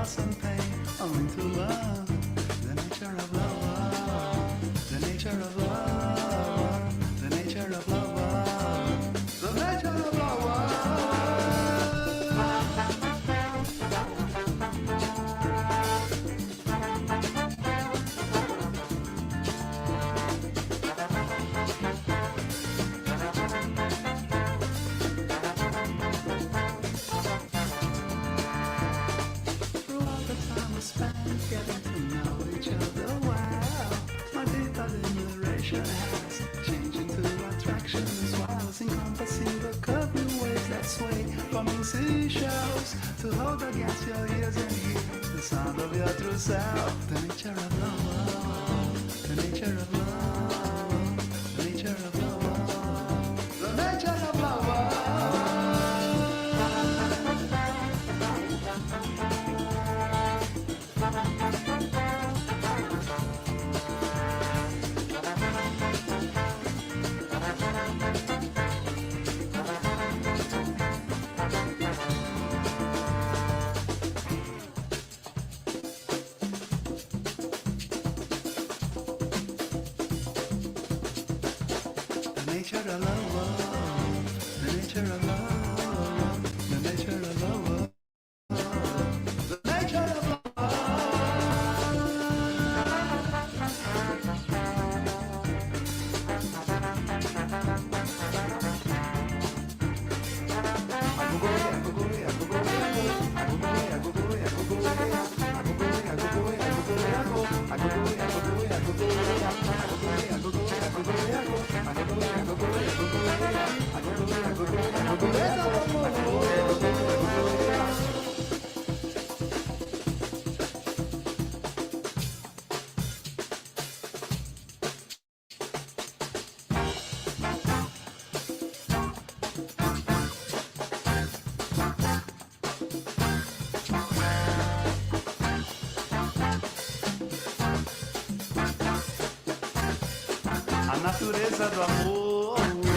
loss and pain, only to learn the nature of love, the nature of love, the nature of love, the nature of love. Getting to know each other well. My deep admiration has changed into attraction as well as encompassing the curving waves that sway, forming seashells to hold against your ears and hear the sound of your true self. The nature of love, the nature of love, the nature of love, the nature of love. The nature of love, the nature of love, the nature of love, the nature of love. A natureza do amor.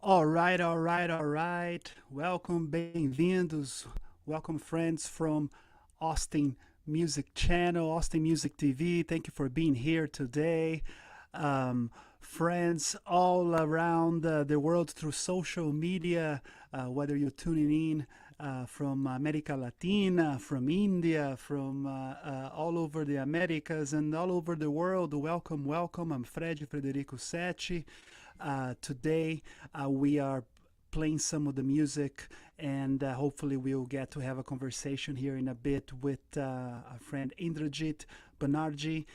All right, all right, all right. Welcome, bem-vindos. Welcome, friends from Austin Music Channel, Austin Music TV. Thank you for being here today. Friends all around the world through social media, whether you're tuning in from America Latina, from India, from all over the Americas and all over the world. Welcome, welcome. I'm Frederico7. Today we are playing some of the music, and hopefully we'll get to have a conversation here in a bit with our friend Indrajit Banerjee.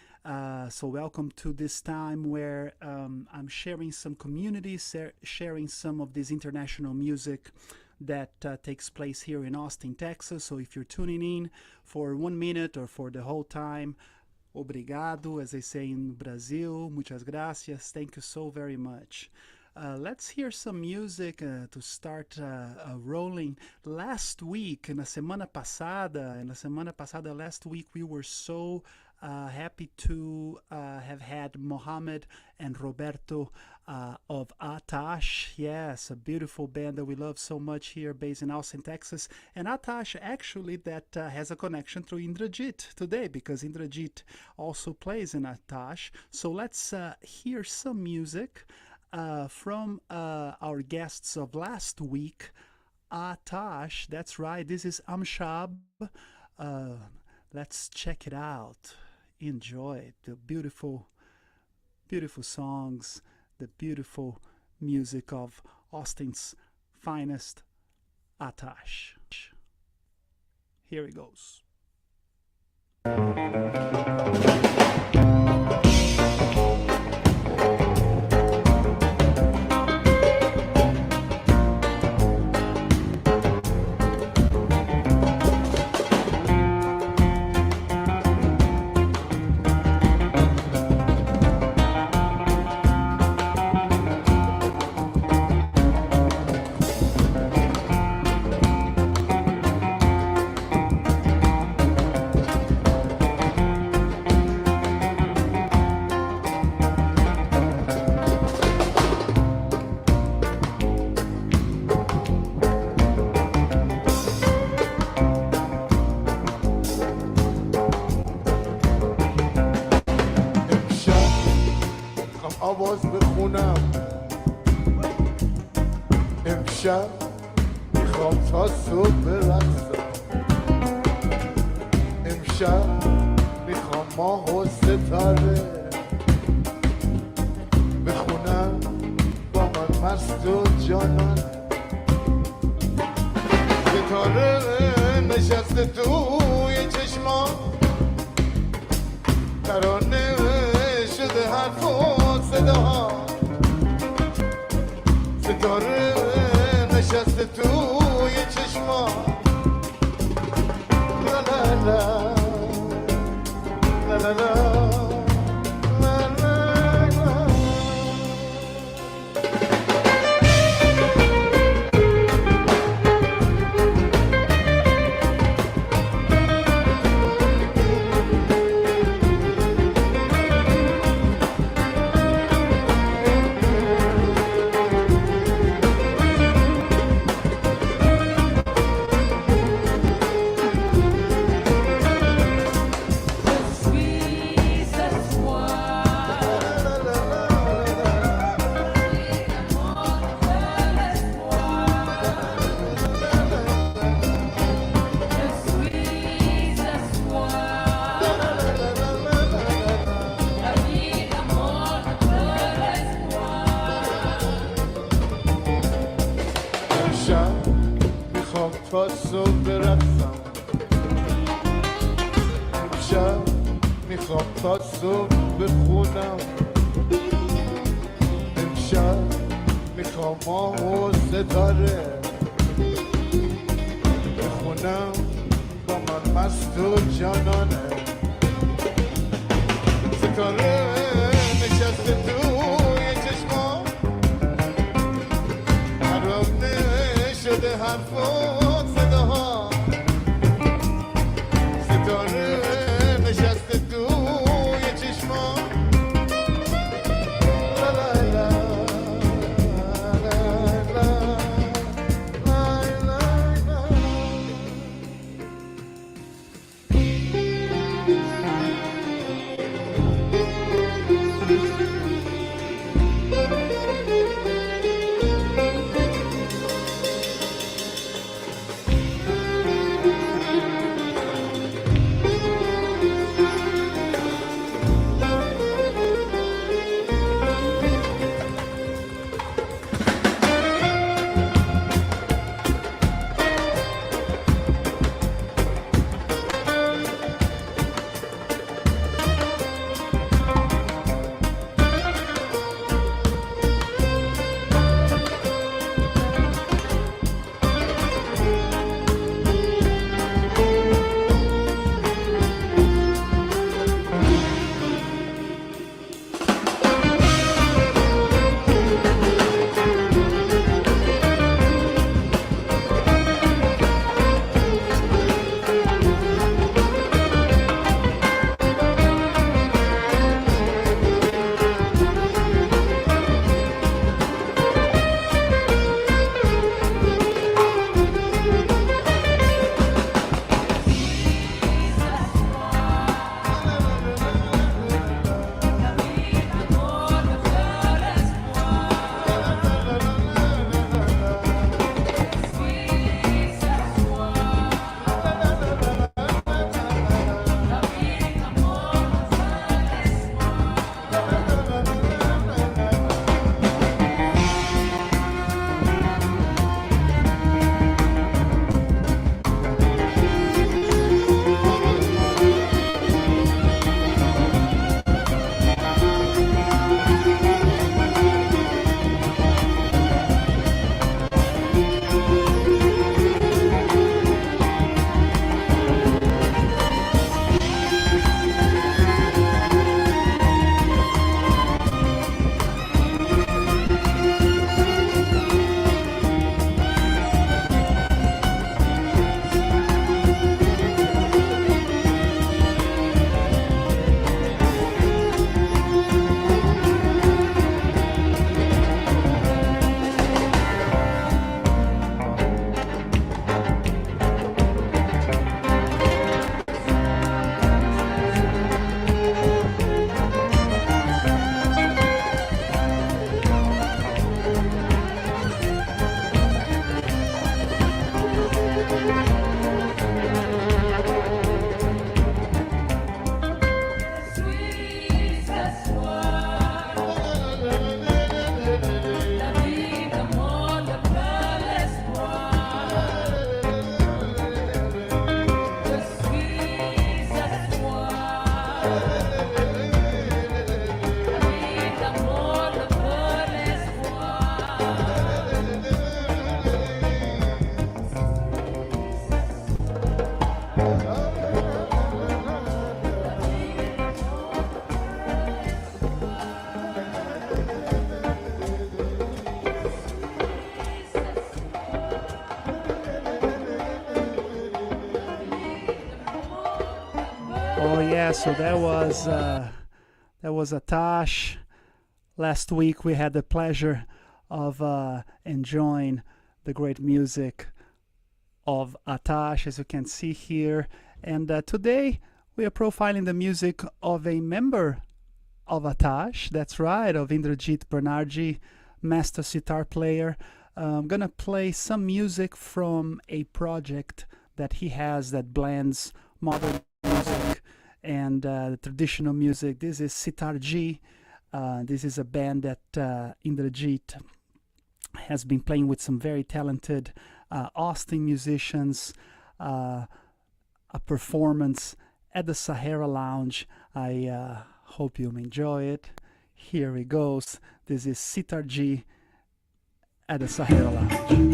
So welcome to this time where I'm sharing some communities, sharing some of this international music that takes place here in Austin, Texas. So if you're tuning in for 1 minute or for the whole time, obrigado, as they say in Brazil, muchas gracias, thank you so very much. Let's hear some music to start rolling. Last week, na semana passada, last week, we were so happy to have had Mohammed and Roberto of Atash. Yes, a beautiful band that we love so much here based in Austin, Texas. And Atash, actually, that has a connection through Indrajit today, because Indrajit also plays in Atash. So let's hear some music from our guests of last week, Atash. That's right, this is Amshab. Let's check it out. Enjoy the beautiful, beautiful songs, the beautiful music of Austin's finest, Atash. Here it goes. باز بخونم. امشب میخوام تا صبح برقصم. امشب میخوام ماه و ستاره بخونم با من مست و جانانه. ستاره نشسته توی چشما ترانه شده حرف و صداها. ستاره نشسته توی چشما لا لا لا لا لا لا. تا صبح برقصم. امشب میخوام تا صبح بخونم. امشب میخوام ماه و ستاره بخونم با من مست و جانانه. ستاره نشسته توی چشما ترانه شده حرف و صداها. ستاره نشسته توی چشما لا لا لا لا لا لا لا. Oh yeah, so that was Atash. Last week we had the pleasure of enjoying the great music of Atash, as you can see here. And today we are profiling the music of a member of Atash. That's right, of Indrajit Banerjee, master sitar player. I'm gonna play some music from a project that he has that blends modern music and the traditional music. This is Sitarji. This is a band that Indrajit has been playing with some very talented Austin musicians. A performance at the Sahara Lounge. I hope you enjoy it. Here it goes. This is Sitarji at the Sahara Lounge.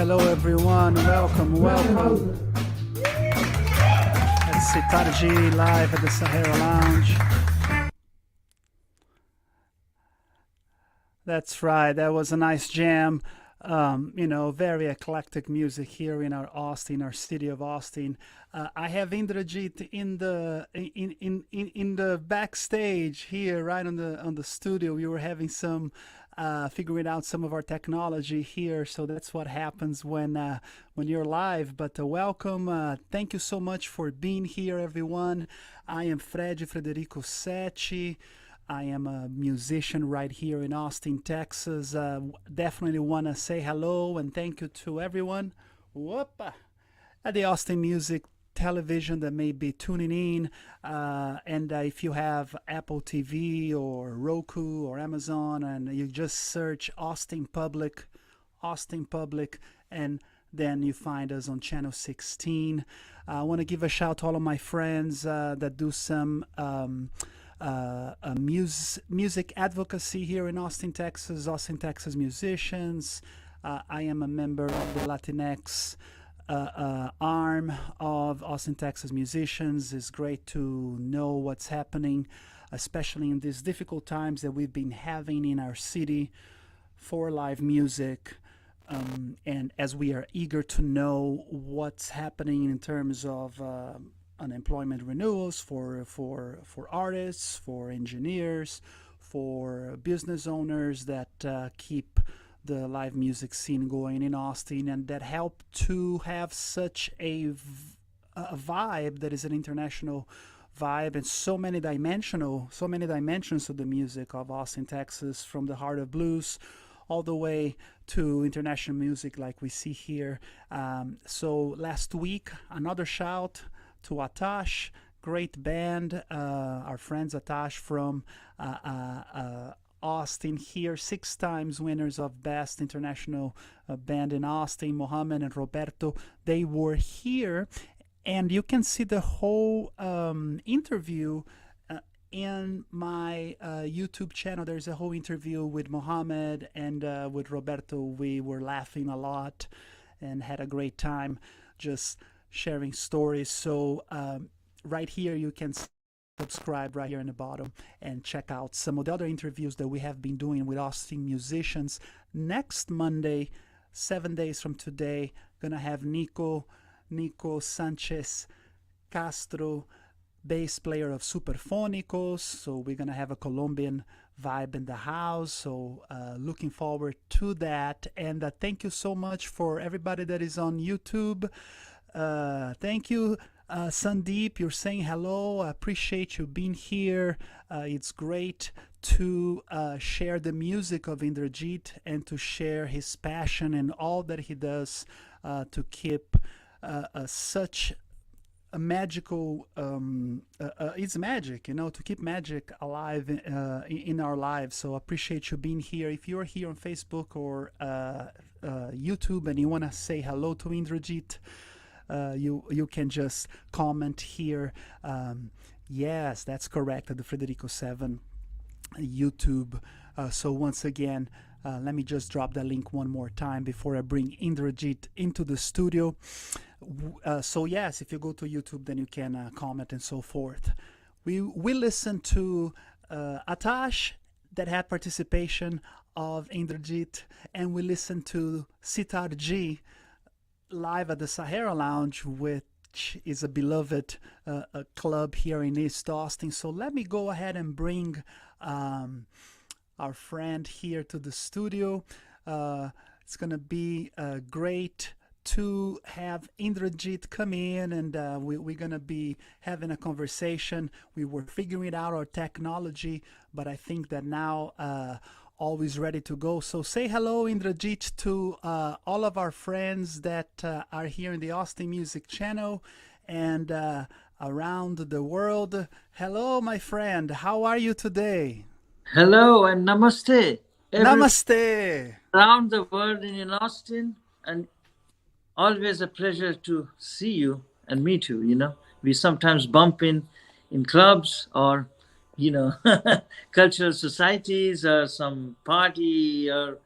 Hello, everyone. Welcome. It's Sitarji live at the Sahara Lounge. That's right. That was a nice jam. Very eclectic music here in our city of Austin. I have Indrajit in the backstage here, right on the studio. We were having some figuring out some of our technology here, so that's what happens when you're live. But welcome. Thank you so much for being here, everyone. I am Frederico7. I am a musician right here in Austin, Texas. Definitely want to say hello and thank you to everyone at the Austin Music Television that may be tuning in. And if you have Apple TV or Roku or Amazon, and you just search Austin Public, and then you find us on channel 16. I want to give a shout to all of my friends that do some music advocacy here in Austin, Texas musicians. I am a member of the Latinx arm of Austin, Texas musicians. It's great to know what's happening, especially in these difficult times that we've been having in our city for live music. And as we are eager to know what's happening in terms of unemployment renewals for artists, for engineers, for business owners that keep the live music scene going in Austin and that help to have such a vibe that is an international vibe and so many dimensions of the music of Austin, Texas, from the heart of blues all the way to international music like we see here. So last week, another shout to Atash, great band, our friends Atash from Austin here, 6 times winners of Best International Band in Austin, Mohammed and Roberto. They were here, and you can see the whole interview in my YouTube channel. There's a whole interview with Mohammed and with Roberto. We were laughing a lot and had a great time just sharing stories. So right here you can subscribe right here in the bottom and check out some of the other interviews that we have been doing with Austin musicians. Next Monday, 7 days from today, gonna have Nico Sanchez Castro, bass player of Superfónicos. So we're gonna have a Colombian vibe in the house. So looking forward to that. And thank you so much for everybody that is on YouTube. Thank you, Sandeep. You're saying hello. I appreciate you being here. It's great to share the music of Indrajit and to share his passion and all that he does to keep such a magical it's magic, to keep magic alive in our lives. So I appreciate you being here. If you're here on Facebook or YouTube and you want to say hello to Indrajit, you can just comment here. Yes, that's correct, at the Frederico7 YouTube. So once again, let me just drop the link one more time before I bring Indrajit into the studio. So yes, if you go to YouTube, then you can comment and so forth. We listen to Atash, that had participation of Indrajit, and we listen to Sitarji live at the Sahara Lounge, which is a beloved club here in East Austin. So let me go ahead and bring our friend here to the studio. It's gonna be great to have Indrajit come in, and we're gonna be having a conversation. We were figuring out our technology, but I think that now always ready to go. So say hello, Indrajit, to all of our friends that are here in the Austin Music Channel and around the world. Hello, my friend. How are you today? Hello and namaste. Namaste. Around the world in Austin, and always a pleasure to see you and meet you. We sometimes bump in clubs or cultural societies or some party or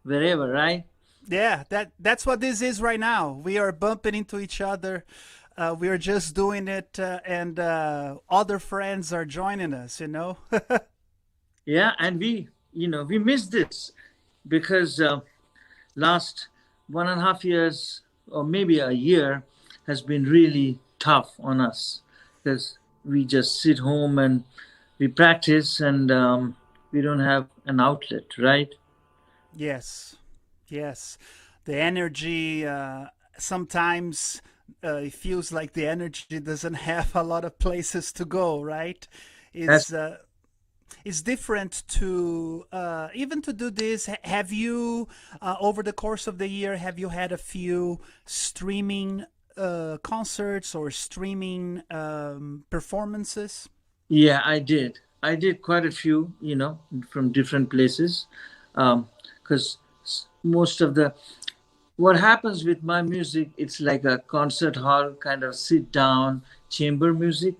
wherever, right? Yeah, that's what this is right now. We are bumping into each other. We are just doing it, and other friends are joining us. You know. Yeah, and we miss this because last 1.5 years or maybe a year has been really tough on us because we just sit home and we practice and we don't have an outlet, right? Yes, yes. The energy, sometimes it feels like the energy doesn't have a lot of places to go, right? That's Is it's different to even to do this. Have you, over the course of the year, have you had a few streaming concerts or streaming performances? Yeah, I did. I did quite a few, from different places, because most of the what happens with my music, it's like a concert hall kind of sit down chamber music.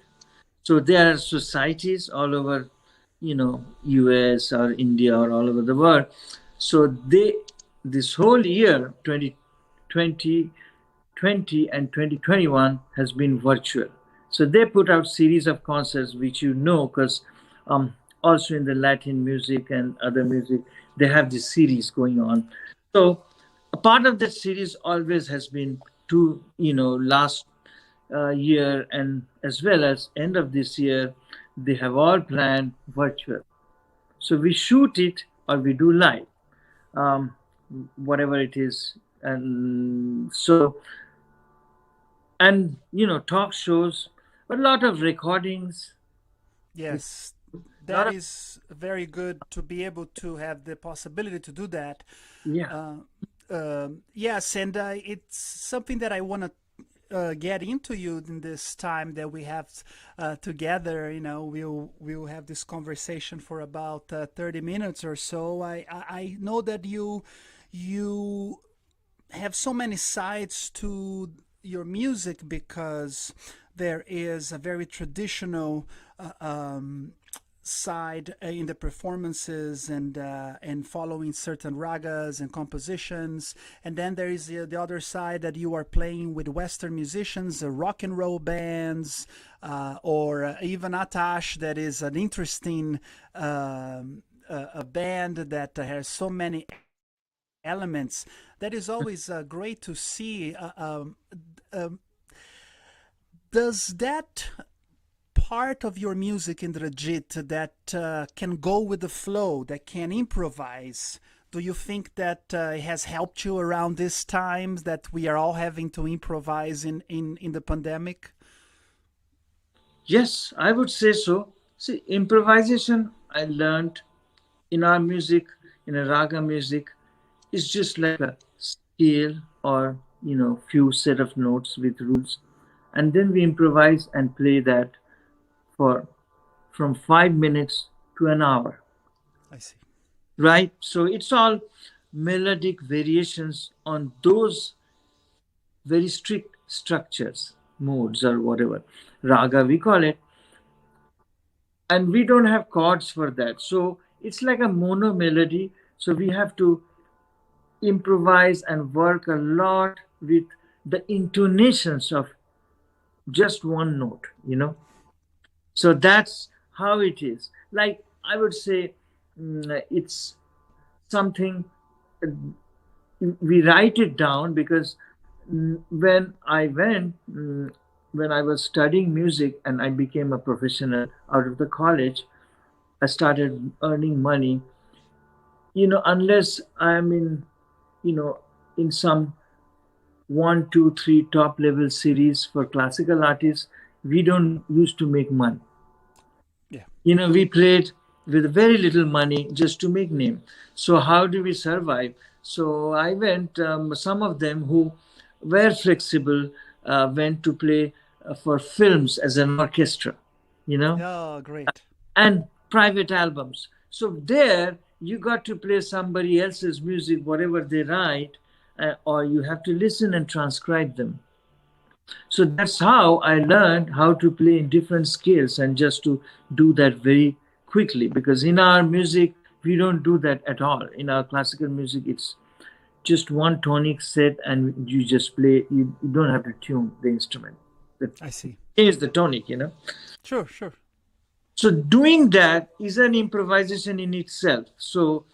So there are societies all over, US or India or all over the world. So this whole year, 2020 and 2021 has been virtual. So they put out series of concerts, which because also in the Latin music and other music, they have this series going on. So a part of that series always has been to, last year and as well as end of this year, they have all planned virtual. So we shoot it or we do live, um, whatever it is. And so, and, talk shows, a lot of recordings, Yes, a lot that of, is very good to be able to have the possibility to do that. yeah, Uh, yes, and it's something that I want to get into you in this time that we have together. You know, we'll have this conversation for about 30 minutes or so. I know that you have so many sides to your music because there is a very traditional side in the performances and following certain ragas and compositions, and then there is the other side that you are playing with Western musicians, rock and roll bands, or even Atash, that is an interesting a band that has so many elements. That is always great to see. Um, does that part of your music, Indrajit, that can go with the flow, that can improvise, do you think that it has helped you around these times that we are all having to improvise in the pandemic? yes, I would say so. See, improvisation I learned in our music, in a raga music, is just like a scale or few set of notes with rules, and then we improvise and play that for from 5 minutes to an hour, I see. right? So it's all melodic variations on those very strict structures, modes or whatever raga we call it, and we don't have chords for that. So it's like a mono melody. So we have to improvise and work a lot with the intonations of just one note. So that's how it is. Like I would say, it's something we write it down because when when I was studying music and I became a professional out of the college, I started earning money. Unless I'm you know, in some one, two, three top level series for classical artists, we don't used to make money. Yeah. We played with very little money just to make name. So how do we survive? So I went, some of them who were flexible went to play for films as an orchestra, you know Oh, great. and private albums. So there you got to play somebody else's music, whatever they write, or you have to listen and transcribe them. So that's how I learned how to play in different scales and just to do that very quickly. Because in our music, we don't do that at all. In our classical music, just one tonic set and you just play. You don't have to tune the instrument. I see. Change the tonic, Sure, sure. So doing that is an improvisation in itself. So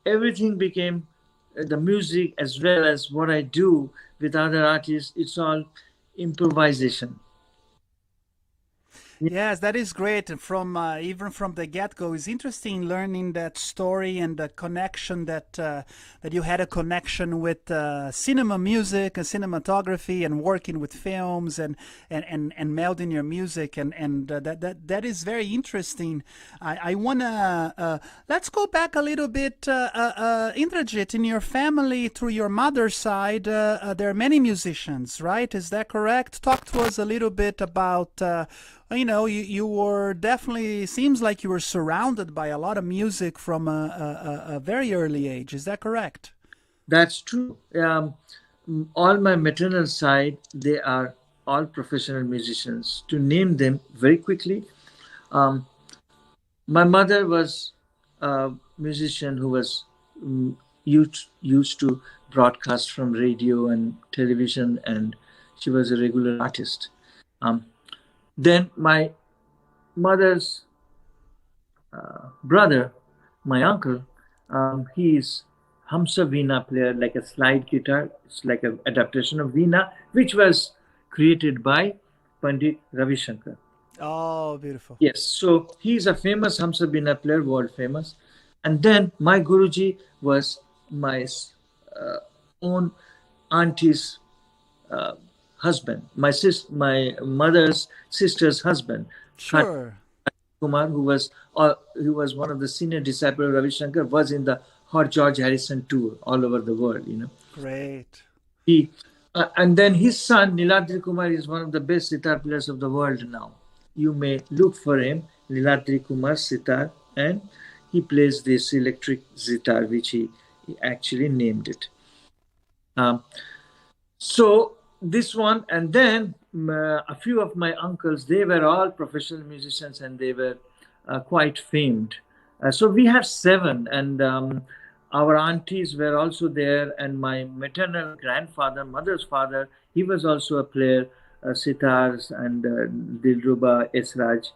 everything became the music as well as what I do with other artists. It's all improvisation. Yes, that is great. And from even from the get-go, it's interesting learning that story and the connection that you had a connection with cinema music and cinematography and working with films and melding your music and that is very interesting. I wanna let's go back a little bit, Indrajit. In your family, through your mother's side, there are many musicians, right? Is that correct? Talk to us a little bit about. You were definitely, seems like you were surrounded by a lot of music from a very early age. Is that correct? That's true. All my maternal side, they are all professional musicians. To name them very quickly, my mother was a musician who was used to broadcast from radio and television, and she was a regular artist. Then my mother's brother, my uncle, he is Hamsa Veena player, like a slide guitar. It's like an adaptation of Veena, which was created by Pandit Ravi Shankar. Oh, beautiful. Yes, so he's a famous Hamsa Veena player, world famous. And then my Guruji was my own auntie's husband, my mother's sister's husband, Sure. Kumar, who was one of the senior disciples of Ravi Shankar, was in the Hot George Harrison tour all over the world. Great. He and then his son Niladri Kumar is one of the best sitar players of the world now. You may look for him, Niladri Kumar sitar, and he plays this electric sitar, which he actually named it. So this one, and then a few of my uncles, they were all professional musicians and they were quite famed. So we have 7, and our aunties were also there, and my maternal grandfather, mother's father, he was also a player, sitars and Dilruba, Esraj,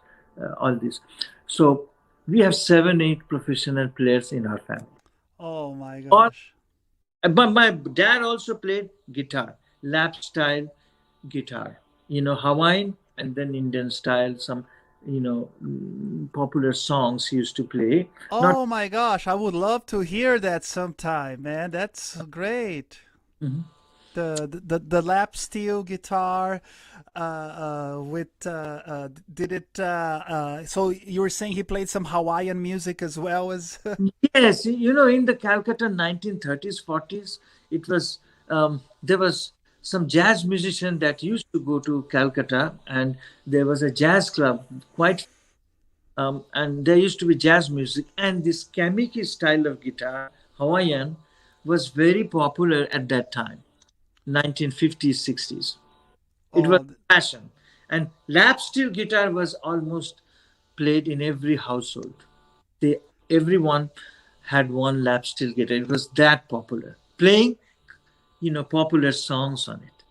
all this. So we have 7, 8 professional players in our family. Oh my gosh. But my dad also played guitar, lap style guitar, Hawaiian and then Indian style, some, popular songs he used to play. Oh my gosh, I would love to hear that sometime, man. That's great. Mm-hmm. The lap steel guitar with did it so you were saying he played some Hawaiian music as well as Yes, in the Calcutta 1930s, 40s, it was there was some jazz musician that used to go to Calcutta, and there was a jazz club and there used to be jazz music, and this kamiki style of guitar, Hawaiian, was very popular at that time, 1950s, 60s. It was fashion, and lap steel guitar was almost played in every household. Everyone had one lap steel guitar. It was that popular, playing popular songs on it.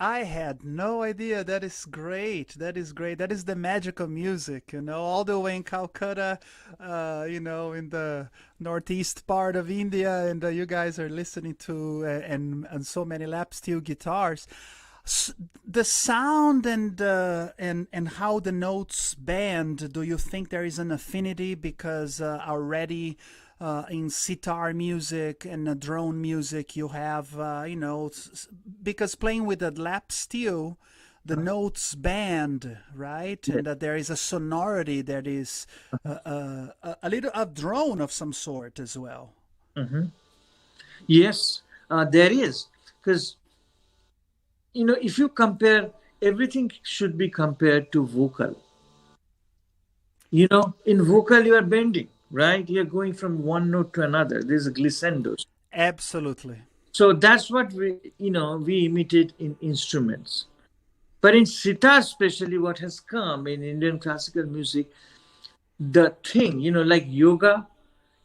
I had no idea. That is great. That is great. That is the magic of music, all the way in Calcutta, in the northeast part of India, and you guys are listening to and so many lap steel guitars. The sound and how the notes bend, do you think there is an affinity because already in sitar music and drone music you have because playing with a lap steel the notes bend, right? And that there is a sonority that is a little of drone of some sort as well. Mm-hmm. Yes, there is, because if you compare, everything should be compared to vocal. In vocal you are bending, right? You're going from one note to another. There's a glissandos. Absolutely. So that's what we imitate in instruments. But in sitar, especially, what has come in Indian classical music, the thing, like yoga,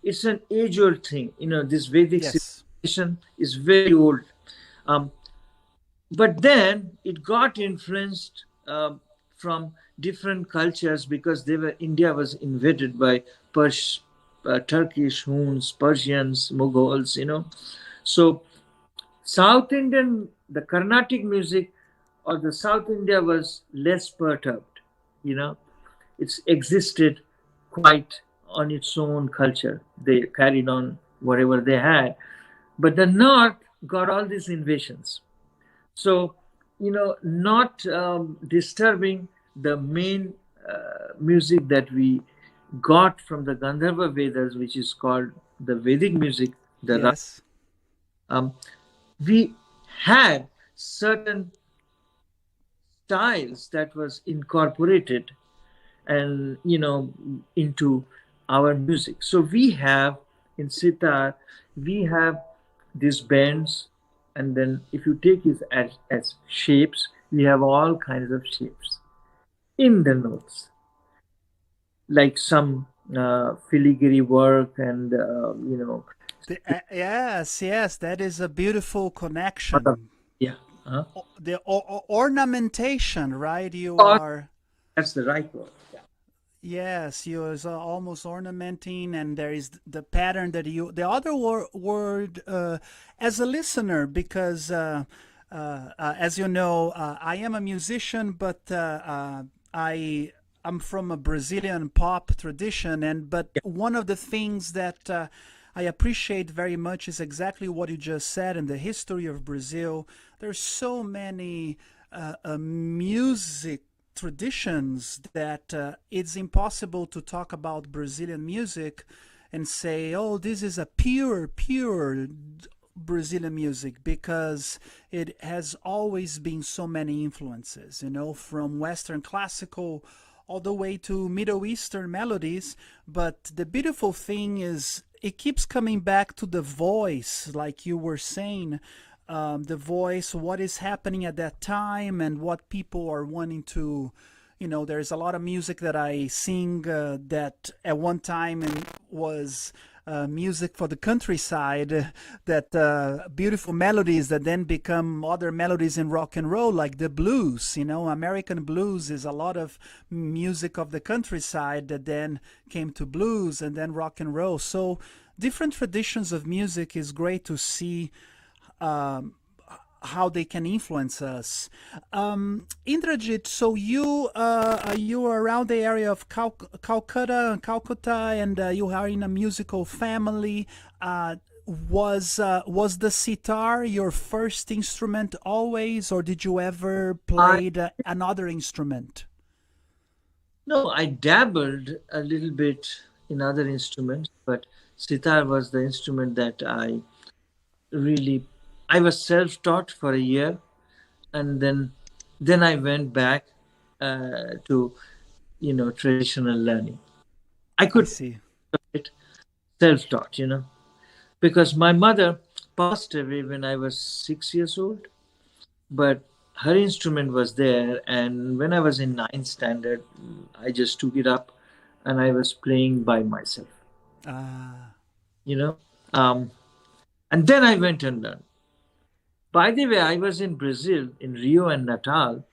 it's an age-old thing. This Vedic Yes. is very old. Um, but then it got influenced from different cultures, because India was invaded by Turkish, Huns, Persians, Mughals, So South Indian, the Carnatic music or the South India was less perturbed, you know. It's existed quite on its own culture. They carried on whatever they had. But the North got all these invasions. So, not disturbing the main music that we got from the Gandharva Vedas, which is called the Vedic music, Yes. um, we had certain styles that was incorporated and into our music. So we have in sitar, we have these bends, and then if you take it as shapes, we have all kinds of shapes in the notes, like some filigree work and Yes, yes, that is a beautiful other- connection. yeah, The ornamentation, right? You or are, that's the right word. Yeah. yes, you is almost ornamenting, and there is the pattern that you. The other word, as a listener, because as you know, I am a musician, but I'm from a Brazilian pop tradition, but one of the things that I appreciate very much is exactly what you just said in the history of Brazil. There's so many music traditions that it's impossible to talk about Brazilian music and say, oh, this is a pure Brazilian music, because it has always been so many influences, from Western classical all the way to Middle Eastern melodies. But the beautiful thing is it keeps coming back to the voice, like you were saying, the voice, what is happening at that time and what people are wanting to. There's a lot of music that I sing that at one time was music for the countryside, that beautiful melodies that then become other melodies in rock and roll, like the blues. American blues is a lot of music of the countryside that then came to blues and then rock and roll. So different traditions of music is great to see how they can influence us. Indrajit, so you are around the area of Calcutta, and you are in a musical family. Was the sitar your first instrument always, or did you ever play another instrument? No, I dabbled a little bit in other instruments, but sitar was the instrument that I was self-taught for a year, and then I went back to traditional learning. I I could see. it self-taught, because my mother passed away when I was 6 years old, but her instrument was there, and when I was in ninth standard, I just took it up, and I was playing by myself, Ah. you know. Um, and then I went and learned. By the way, I was in Brazil, in Rio and Natal,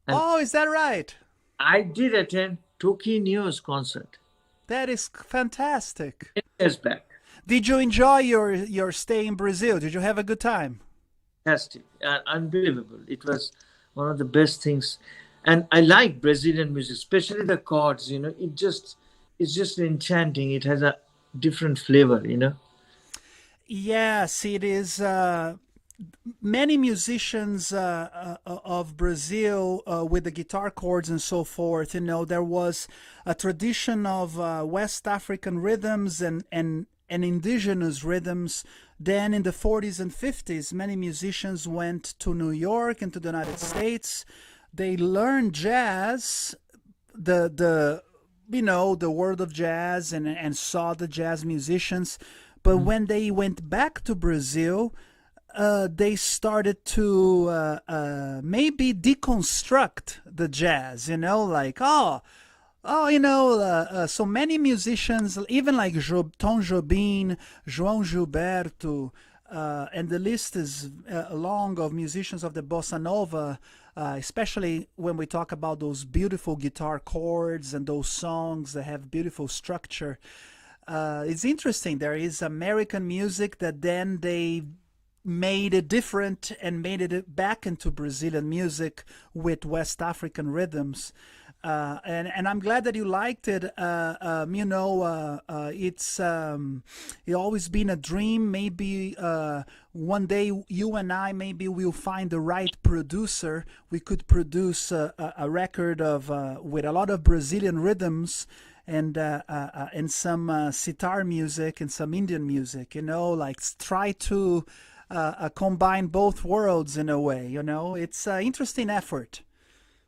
and Oh, is that right? I did attend Toquinho's concert That is fantastic. 10 years back. Did you enjoy your stay in Brazil? Did you have a good time? Fantastic, unbelievable. It was one of the best things, and I like Brazilian music, especially the chords. It's just enchanting. It has a different flavor. Yes, it is. Many musicians of Brazil with the guitar chords and so forth, there was a tradition of West African rhythms and indigenous rhythms. Then in the 40s and 50s, many musicians went to New York and to the United States. They learned jazz, the world of jazz, and saw the jazz musicians. But when they went back to Brazil, they started to maybe deconstruct the jazz, like, so many musicians, even like Tom Jobim, João Gilberto, and the list is long of musicians of the bossa nova, especially when we talk about those beautiful guitar chords and those songs that have beautiful structure. It's interesting. There is American music that then they made it different and made it back into Brazilian music with West African rhythms. And I'm glad that you liked it. It's always been a dream. Maybe one day you and I maybe we'll find the right producer. We could produce a record of with a lot of Brazilian rhythms and some sitar music and some Indian music. Like try to combine both worlds in a way. It's an interesting effort.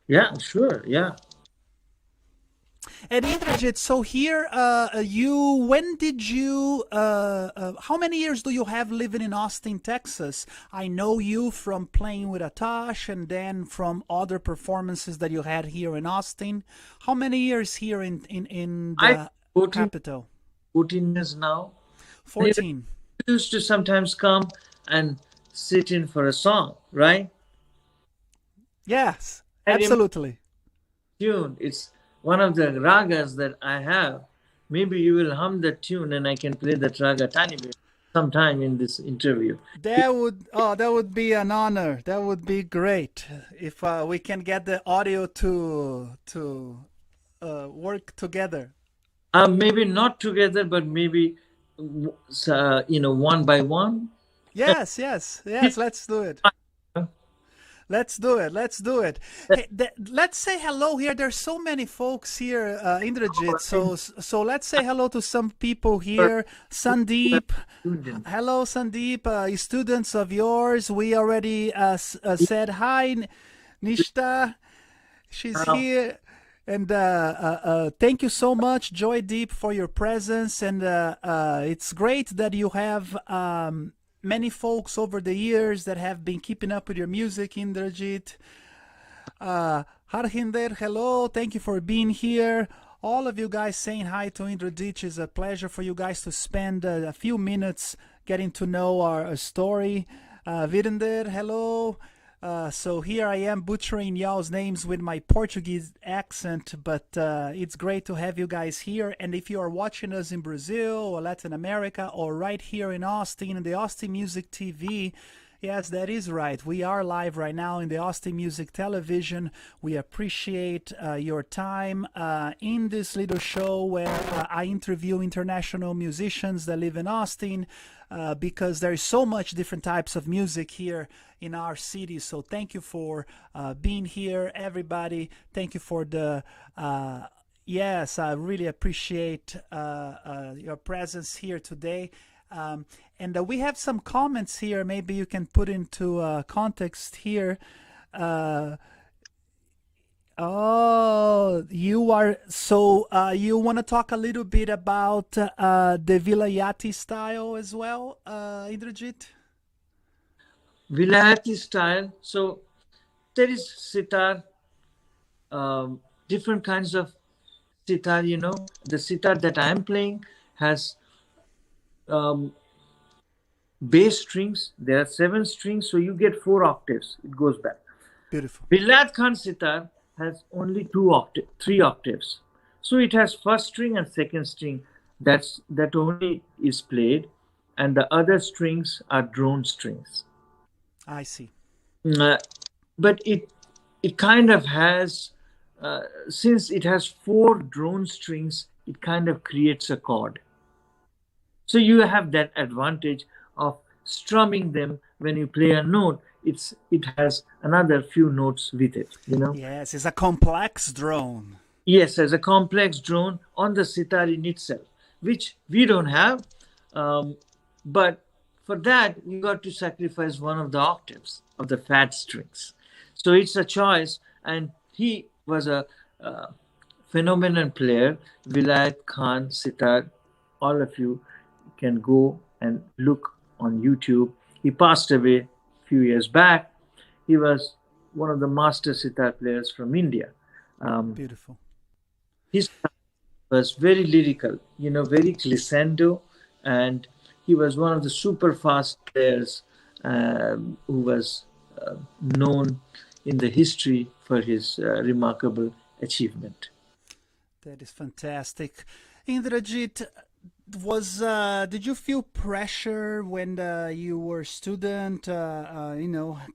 Yeah, sure. Yeah. And Indrajit, so here, when did you, how many years do you have living in Austin, Texas? I know you from playing with Atash and then from other performances that you had here in Austin. How many years here in the 14, capital? 14 years now. 14. I used to sometimes come and sit in for a song, right? Yes, absolutely. Tune. It's one of the ragas that I have. Maybe you will hum the tune and I can play that raga tiny bit sometime in this interview. That would be an honor. That would be great if we can get the audio to work together. Maybe not together, but maybe one by one. Yes. Let's do it. Let's do it. Hey, let's say hello here. There's so many folks here, Indrajit. So let's say hello to some people here. Sandeep. Hello, Sandeep. Students of yours. We already said hi. Nishta. She's here. And thank you so much, Joy Deep, for your presence. And it's great that you have many folks over the years that have been keeping up with your music, Indrajit. Harhinder, hello. Thank you for being here. All of you guys saying hi to Indrajit. It's a pleasure for you guys to spend a few minutes getting to know our story. Virender, hello. So here I am butchering y'all's names with my Portuguese accent, but it's great to have you guys here. And if you are watching us in Brazil or Latin America or right here in Austin, in the Austin Music TV, yes, that is right. We are live right now in the Austin Music Television. We appreciate your time in this little show where I interview international musicians that live in Austin because there is so much different types of music here in our city. So thank you for being here, everybody. Thank you for the... yes, I really appreciate your presence here today. And we have some comments here. Maybe you can put into context here. Oh, you are so you want to talk a little bit about the Vilayati style as well, Indrajit? Vilayati style. So there is sitar, different kinds of sitar. The sitar that I am playing has bass strings. There are 7 strings, so you get 4 octaves. It goes back. Beautiful. Vilayat Khan sitar has only 3 octaves. So it has first string and second string. That only is played, and the other strings are drone strings. I see. But it kind of has, since it has 4 drone strings, it kind of creates a chord. So you have that advantage of strumming them. When you play a note, it has another few notes with it, Yes, it's a complex drone. Yes, as a complex drone on the sitar in itself, which we don't have. But for that, you got to sacrifice one of the octaves of the fat strings. So it's a choice. And he was a phenomenal player, Vilayat Khan sitar. All of you can go and look on YouTube. He passed away a few years back. He was one of the master sitar players from India. Beautiful. His was very lyrical, very glissando, and He was one of the super fast players who was known in the history for his remarkable achievement. That is fantastic. Indrajit, did you feel pressure when you were a student,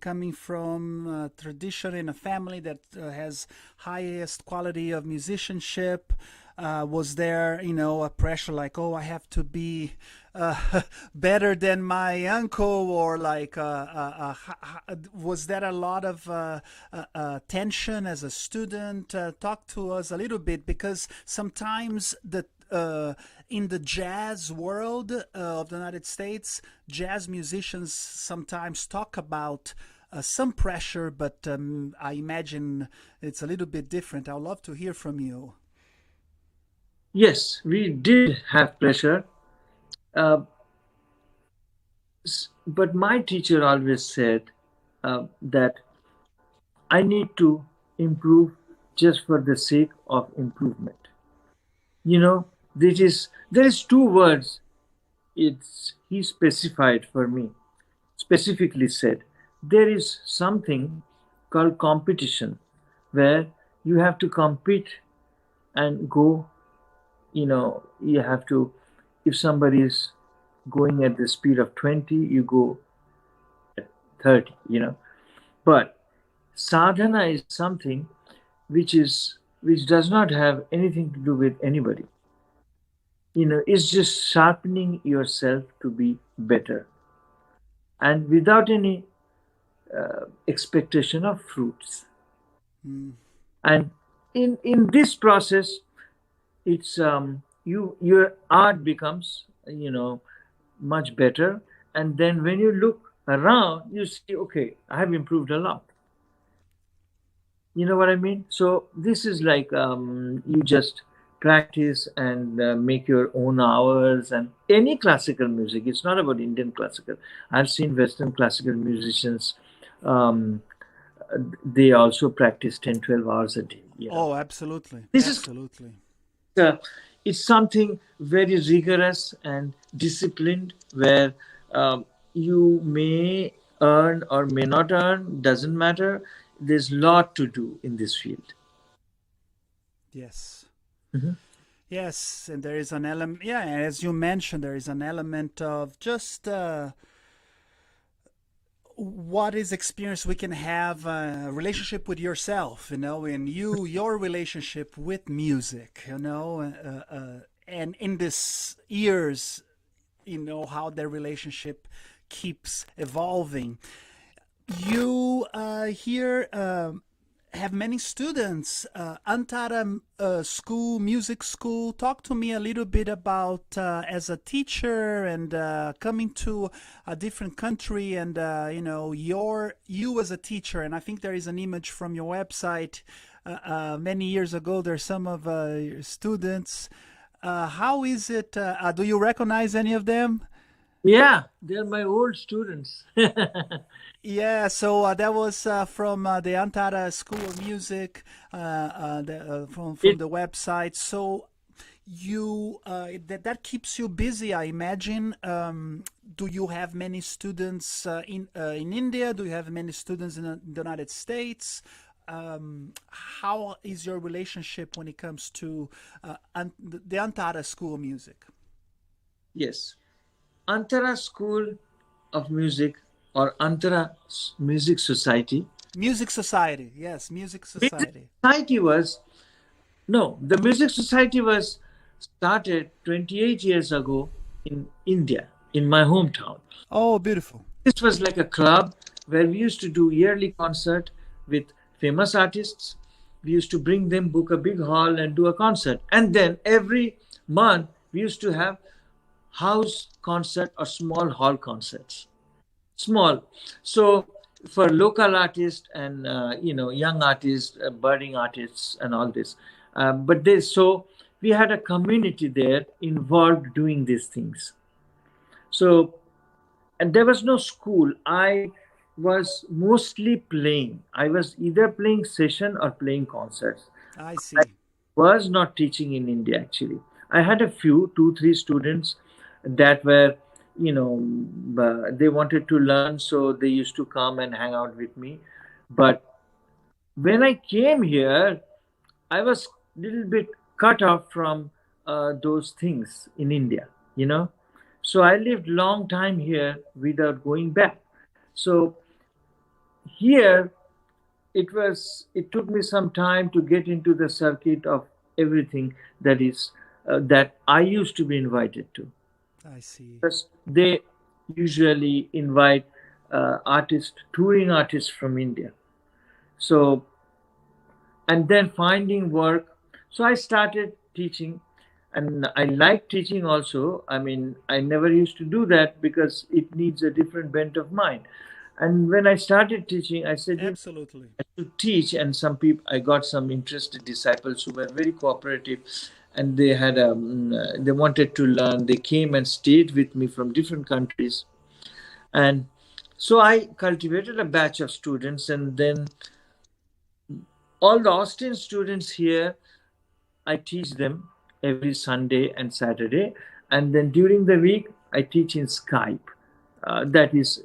coming from a tradition in a family that has highest quality of musicianship? Was there, a pressure like, oh, I have to be better than my uncle, or like, was there a lot of tension as a student? Talk to us a little bit, because sometimes in the jazz world of the United States, jazz musicians sometimes talk about some pressure, but I imagine it's a little bit different. I'd love to hear from you. Yes, we did have pressure, uh, but my teacher always said that I need to improve just for the sake of improvement. You know, there is two words. It's he specified for me, specifically said there is something called competition, where you have to compete and go. You have to, if somebody is going at the speed of 20, you go at 30. But sadhana is something which does not have anything to do with anybody. It's just sharpening yourself to be better, and without any expectation of fruits. Mm. And in this process, it's your art becomes much better. And then when you look around, you see, okay, I have improved a lot. You know what I mean? So this is like, you just practice and make your own hours. And any classical music, it's not about Indian classical. I've seen Western classical musicians, um, they also practice 10, 12 hours a day. Oh, absolutely. This is Absolutely. it's something very rigorous and disciplined, where you may earn or may not earn, doesn't matter. There's a lot to do in this field. Yes. Mhm. Yes, and there is an element, yeah, as you mentioned, there is an element of just what is experience we can have a relationship with yourself, and your relationship with music, and in this years, how their relationship keeps evolving. You here have many students. Antara music school. Talk to me a little bit about as a teacher and coming to a different country, and you as a teacher. And I think there is an image from your website many years ago. There's some of your students. How is it? Do you recognize any of them? Yeah, they're my old students. Yeah, so that was from the Antara School of Music, from it the website. So that keeps you busy, I imagine. Do you have many students in India? Do you have many students in the United States? How is your relationship when it comes to the Antara School of Music? Yes, Antara School of Music, or Antara Music Society. Music Society, yes, Music Music Society. Society was No, the Music Society was started 28 years ago in India, in my hometown. Oh, beautiful. This was like a club where we used to do yearly concert with famous artists. We used to bring them, book a big hall, and do a concert. And then every month we used to have house concert or small hall concerts. Small. So for local artists and young artists, budding artists, and all this. But they so we had a community there involved doing these things. So, and there was no school. I was mostly playing. I was either playing session or playing concerts. I I see. was not teaching in India actually. I had a few, two, three students that were they wanted to learn, so they used to come and hang out with me. But when I came here, I was a little bit cut off from those things in India, you know. So I lived long time here without going back. So here it took me some time to get into the circuit of everything that I used to be invited to. I see. Because they usually invite touring artists from India. So, and then finding work. So I started teaching, and I like teaching also. I mean, I never used to do that because it needs a different bent of mind. And when I started teaching, I said, Absolutely. I should teach. And some people, I got some interested disciples who were very cooperative, and they wanted to learn. They came and stayed with me from different countries, and so I cultivated a batch of students, and then all the Austin students here, I teach them every Sunday and Saturday, and then during the week I teach in Skype. That is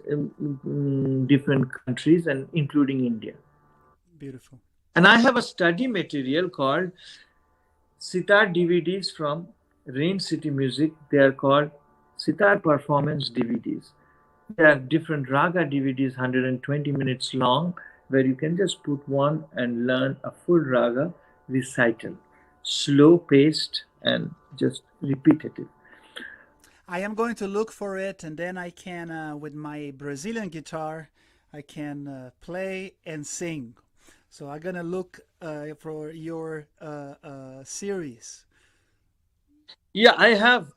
different countries and including India. Beautiful. And I have a study material called Sitar DVDs from Rain City Music. They are called Sitar Performance DVDs. There are different raga DVDs, 120 minutes long, where you can just put one and learn a full raga recital, slow paced and just repetitive. I am going to look for it, and then I can, with my Brazilian guitar, I can play and sing. So I'm gonna look for your series. Yeah, I have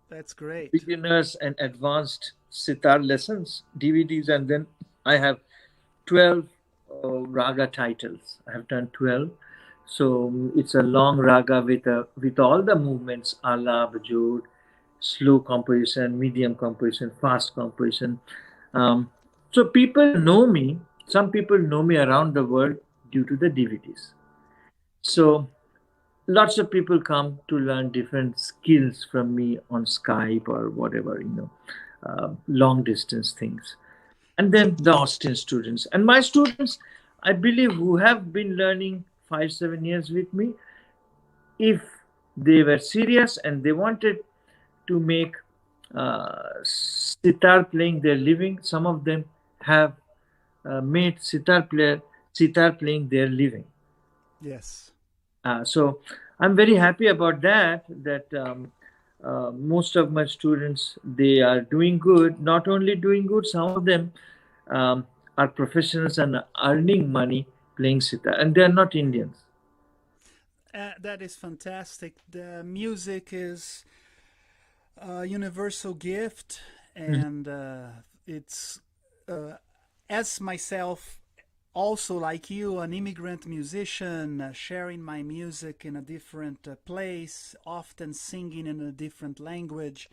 That's great. beginners and advanced sitar lessons DVDs, and then I have 12 raga titles. I have done 12. So it's a long raga with all the movements: alab, jod, slow composition, medium composition, fast composition. So people know me. Some people know me around the world due to the DVDs. So lots of people come to learn different skills from me on Skype or whatever, long distance things. And then the Austin students. And my students, I believe, who have been learning 5, 7 years with me, if they were serious and they wanted to make sitar playing their living, some of them have made sitar playing their living. Yes. So I'm very happy about that. That most of my students, they are doing good. Not only doing good, some of them are professionals and earning money playing sitar, and they are not Indians. That is fantastic. The music is a universal gift, and it's as myself, also like you, an immigrant musician, sharing my music in a different place, often singing in a different language.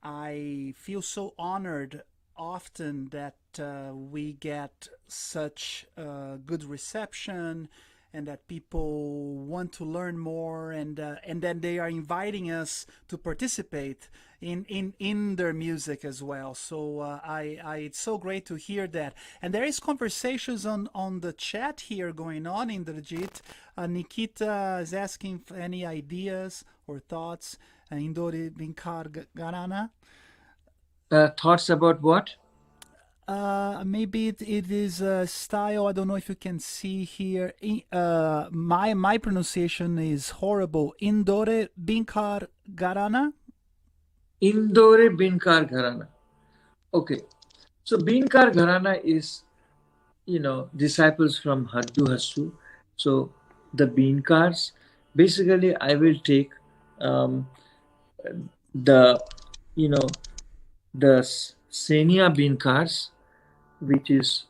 I feel so honored often that we get such good reception, and that people want to learn more, and then they are inviting us to participate in their music as well. So it's so great to hear that. And there is conversations on the chat here going on, Indrajit. Nikita is asking for any ideas or thoughts. Indori Binkar Garana. Thoughts about what? Maybe it is a style. I don't know if you can see here. My pronunciation is horrible. Indore Binkar Garana. Indore Binkar Gharana. Okay, so Binkar Gharana is, disciples from Haddu Hassu. So the Binkars, basically, I will take um, the, you know, the Senia Binkars, which is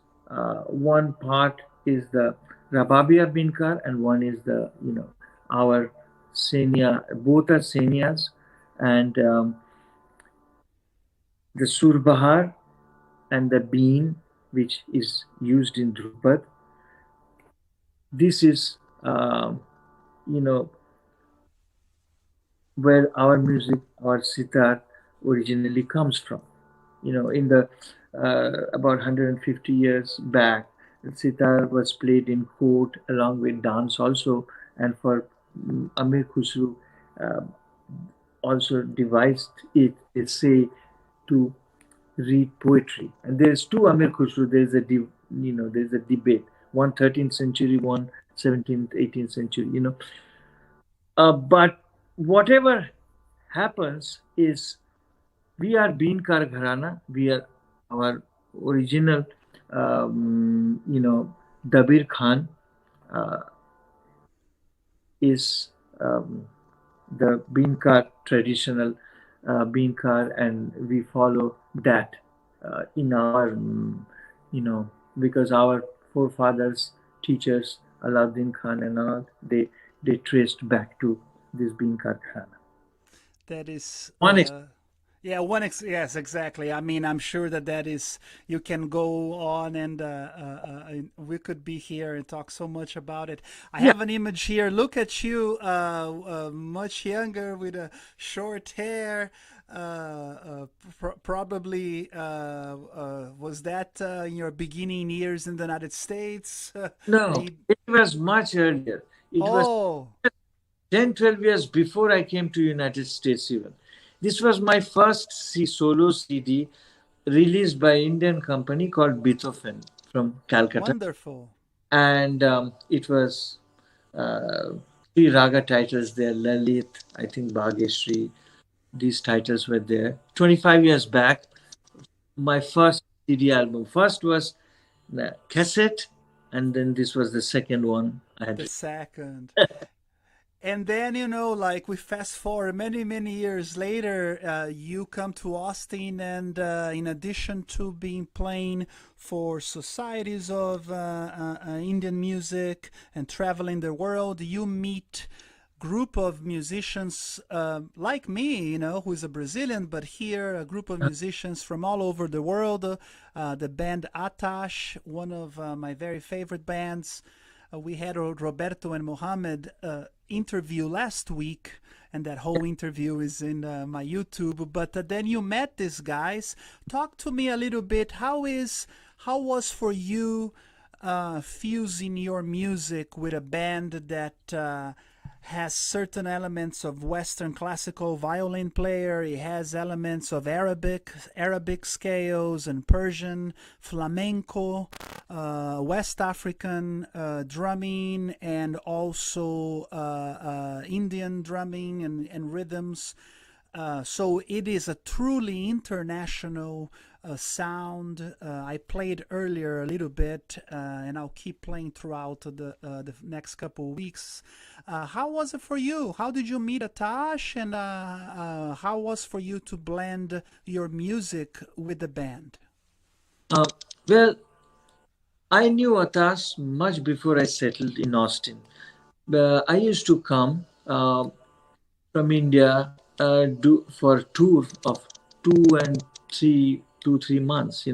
one part is the Rababia Binkar and one is the, our Senia, both are Senias, and the Surbahar and the bean, which is used in Drupad. This is, you know, where our music, our sitar originally comes from. In the about 150 years back, sitar was played in court along with dance also, and for Amir Khusru uh, also devised it, they say, to read poetry. And there's two Amir Khusru. There's a debate. One 13th century, one 17th, 18th century. But whatever happens is we are Beankar Gharana. We are our original, Dabir Khan uh, is the Beankar traditional Beankar, and we follow that in our, because our forefathers, teachers, Alauddin Khan and all, they traced back to this Beankar Khan. That is, One yeah, yes, exactly. I mean, I'm sure that is, you can go on and we could be here and talk so much about it. I Yeah, have an image here. Look at you, much younger with a short hair. Probably was that in your beginning years in the United States? no, Maybe. it was much earlier. It was Oh, 10, 12 years before I came to United States even. This was my first solo CD released by Indian company called Beethoven from Calcutta. wonderful. And it was uh, three raga titles there, Lalit, I think Bhageshri, these titles were there. 25 years back, my first CD album. First was cassette, and then this was the second one I The had. second. And then, like we fast forward many, many years later, you come to Austin, and in addition to being playing for societies of Indian music and traveling the world, you meet group of musicians like me, who is a Brazilian, but here a group of musicians from all over the world. The band Atash, one of my very favorite bands. We had Roberto and Mohammed interview last week, and that whole interview is in my YouTube. But then you met these guys. Talk to me a little bit. How was for you fusing your music with a band that has certain elements of Western classical violin player. It has elements of Arabic scales and Persian, flamenco, West African drumming, and also Indian drumming and rhythms. So it is a truly international sound. I played earlier a little bit, and I'll keep playing throughout the next couple of weeks. How was it for you? How did you meet Atash, and how was for you to blend your music with the band? Uh, well, I knew Atas much before I settled in Austin. I used to come from India do for a tour of 2 and 3 months,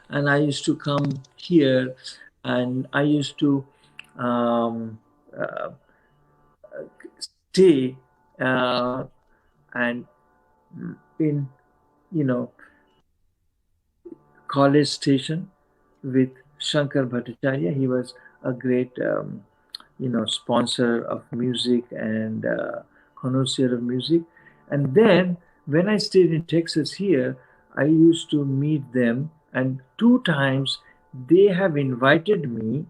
and I used to come here, and I used to um, uh, stay and in you know College Station with Shankar Bhattacharya. He was a great sponsor of music and connoisseur of music. And then when I stayed in Texas here, I used to meet them, and 2 times they have invited me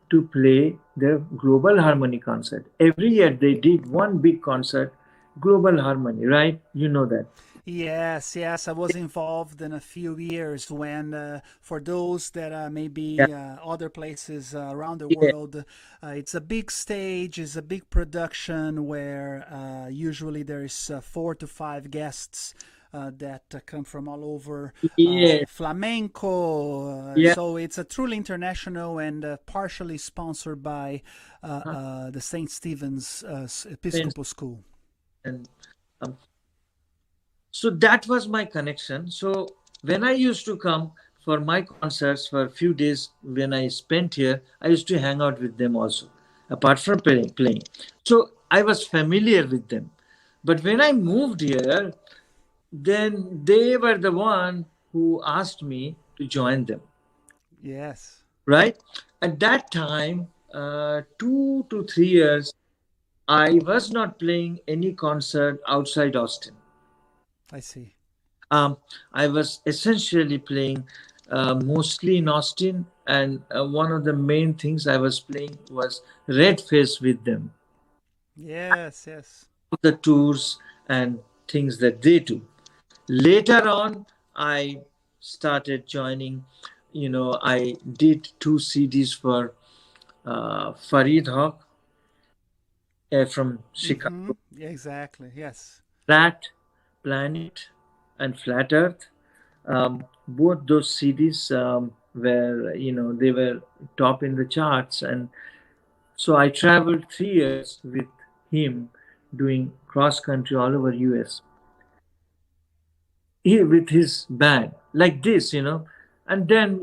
to play the Global Harmony concert. Every year they did one big concert, Global Harmony, right? You know that. Yes, yes, I was involved in a few years when, for those that maybe Yeah. other places around the Yeah. world, it's a big stage, it's a big production where usually there is 4 to 5 guests that come from all over Yeah. flamenco. Yeah. So it's a truly international and partially sponsored by Uh-huh. the St. Stephen's Episcopal School. And um, so that was my connection. So when I used to come for my concerts for a few days when I spent here, I used to hang out with them also, apart from playing. So I was familiar with them. But when I moved here, then they were the one who asked me to join them, Yes, right? At that time, 2 to 3 years, I was not playing any concert outside Austin. I see. Um, I was essentially playing mostly in Austin, and one of the main things I was playing was Red Face with them, Yes, yes. the tours and things that they do. Later on, I started joining. I did 2 CDs for Farid Haq from Mm-hmm. Chicago, Exactly. Yes. Flat Planet and Flat Earth. Both those CDs were, they were top in the charts. And so I traveled 3 years with him doing cross country all over US. With his band like this, and then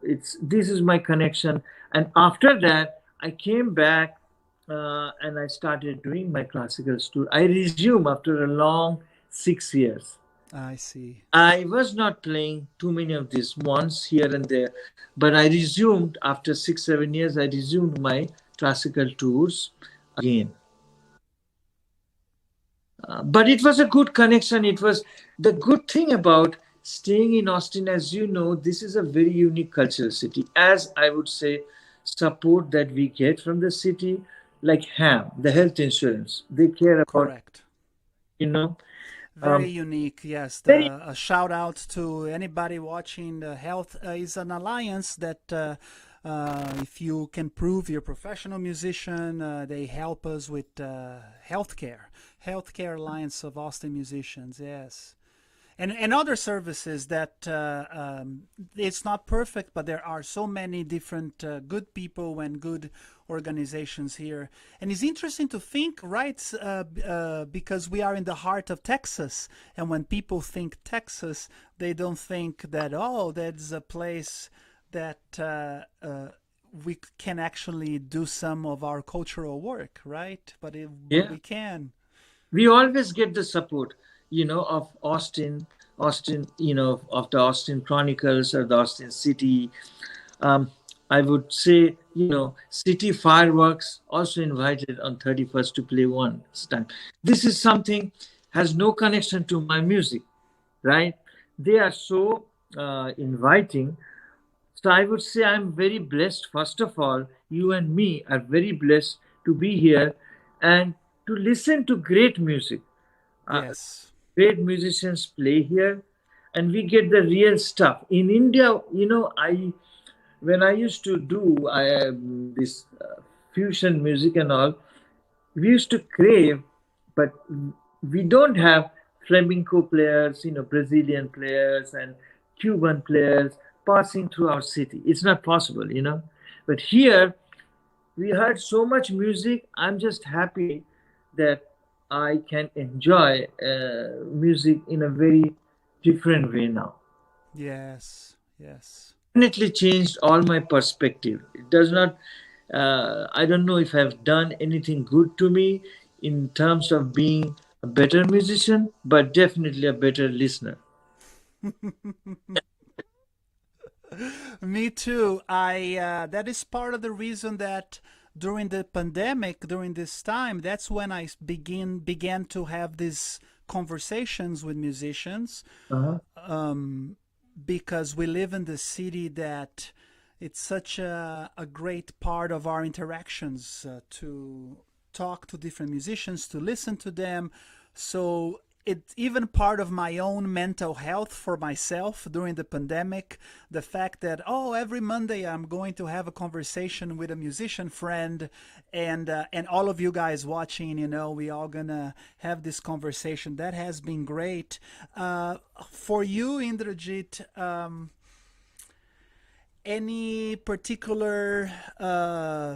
it's this is my connection. And after that, I came back and I started doing my classical tour. I resumed after a long 6 years. I see. I was not playing too many of these, once here and there, but I resumed after 6 7 years. I resumed my classical tours again. But it was a good connection. It was the good thing about staying in Austin. As you know, this is a very unique cultural city. As I would say, support that we get from the city, like HAM, the health insurance, they care about, Correct. you know, Very um, unique. Yes. very, A shout out to anybody watching. The health is an alliance that, if you can prove you're a professional musician, they help us with healthcare. Healthcare Alliance of Austin Musicians. Yes. And other services that it's not perfect, but there are so many different good people and good organizations here. And it's interesting to think, right? Because we are in the heart of Texas, and when people think Texas, they don't think that, oh, that's a place that we can actually do some of our cultural work, right? But yeah. we can. We always get the support, of Austin, of the Austin Chronicles or the Austin City. Um, I would say, City Fireworks also invited on 31st to play one time. This is something has no connection to my music, right? They are so inviting. So I would say I'm very blessed. First of all, you and me are very blessed to be here and to listen to great music. Uh, Yes. Great musicians play here, and we get the real stuff. In India, I when I used to do this fusion music and all, we used to crave, but we don't have flamenco players, Brazilian players and Cuban players passing through our city. It's not possible. But here, we heard so much music. I'm just happy that I can enjoy music in a very different way now. Yes. Yes. Definitely changed all my perspective. It does not, I don't know if I've done anything good to me in terms of being a better musician, but definitely a better listener. Me too. I That is part of the reason that during the pandemic, during this time, that's when I began to have these conversations with musicians, Uh-huh. um, because we live in the city that it's such a great part of our interactions to talk to different musicians, to listen to them. So it's even part of my own mental health for myself during the pandemic. The fact that, oh, every Monday I'm going to have a conversation with a musician friend, and all of you guys watching, we all gonna have this conversation. That has been great. For you, Indrajit, any particular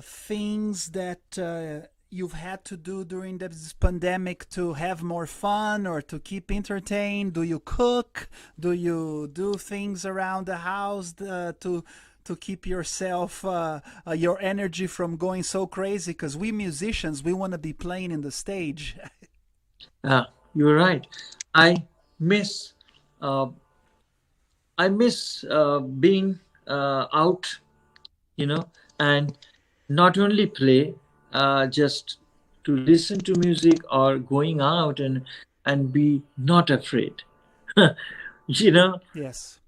things that you've had to do during this pandemic to have more fun or to keep entertained? Do you cook? Do you do things around the house to keep yourself your energy from going so crazy? Because we musicians, we want to be playing in the stage. You're right. I miss uh, being out, you know, and not only play, just to listen to music or going out and be not afraid. You know, Yes.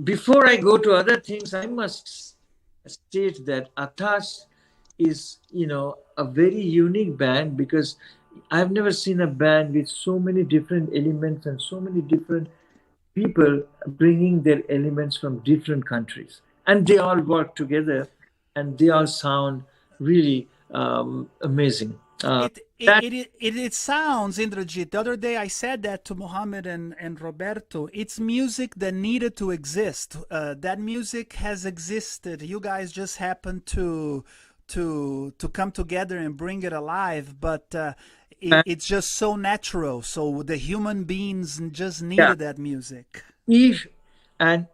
before I go to other things, I must state that Atash is, you know, a very unique band, because I've never seen a band with so many different elements and so many different people bringing their elements from different countries, and they all work together, and they all sound really amazing. It it, That it sounds, Indrajit. The other day I said that to Mohammed and Roberto. It's music that needed to exist. That music has existed. You guys just happened to come together and bring it alive. But it's just so natural. So the human beings just yeah, needed that music. each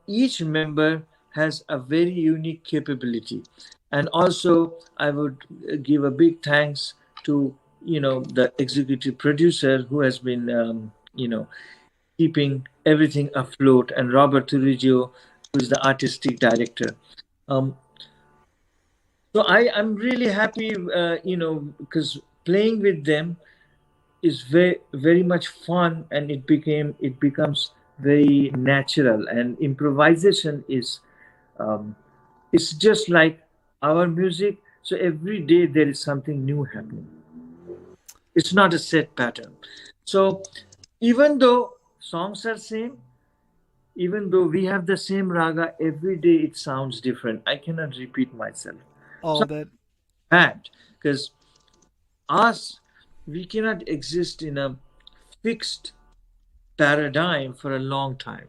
each member has a very unique capability, and also I would give a big thanks to, you know, the executive producer who has been, you know, keeping everything afloat, and Robert Turigio, who is the artistic director. um, so I'm really happy, you know, because playing with them is very much fun, and it becomes very natural, and improvisation is, um, it's just like our music. So every day there is something new happening. It's not a set pattern. So even though songs are same, even though we have the same raga, every day it sounds different. I cannot repeat myself. So Oh, that bad, because us, we cannot exist in a fixed paradigm for a long time.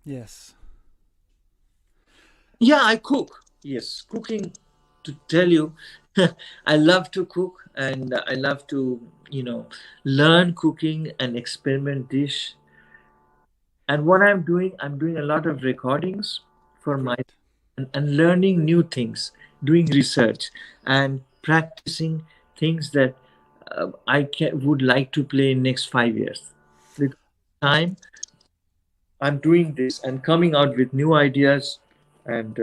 yes. Yeah, I cook. Yes, cooking, to tell you, I love to cook, and I love to, you know, learn cooking and experiment dish. And what I'm doing a lot of recordings for my, Great. and learning new things, doing research and practicing things that would like to play in next 5 years. With time, I'm doing this and coming out with new ideas, and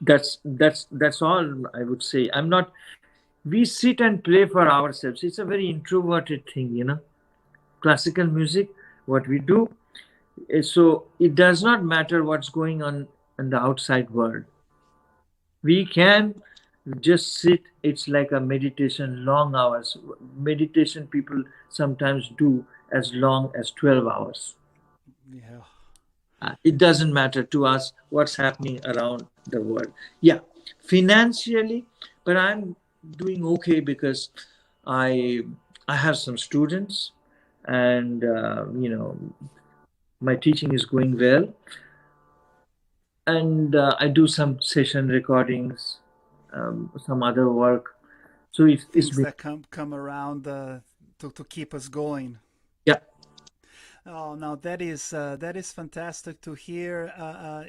that's all I would say. I'm not. We sit and play for ourselves. It's a very introverted thing, you know. Classical music, what we do is, so it does not matter what's going on in the outside world. We can just sit. It's like a meditation, long hours. Meditation people sometimes do as long as 12 hours. Yeah. It doesn't matter to us what's happening around the world. Yeah, financially, but I'm doing okay, because I I have some students, and you know, my teaching is going well, and I do some session recordings, some other work. So it's Things been, that come around to keep us going. yeah. Oh, now that is fantastic to hear,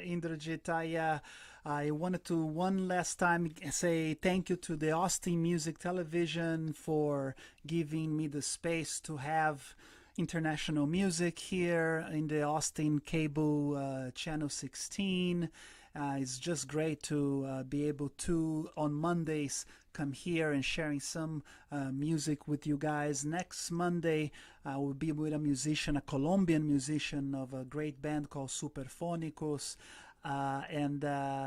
Indrajit. I wanted to one last time say thank you to the Austin Music Television for giving me the space to have international music here in the Austin Cable Channel 16. It's just great to be able to, on Mondays, come here and sharing some music with you guys. Next Monday, I will be with a musician, a Colombian musician of a great band called Superfónicos. And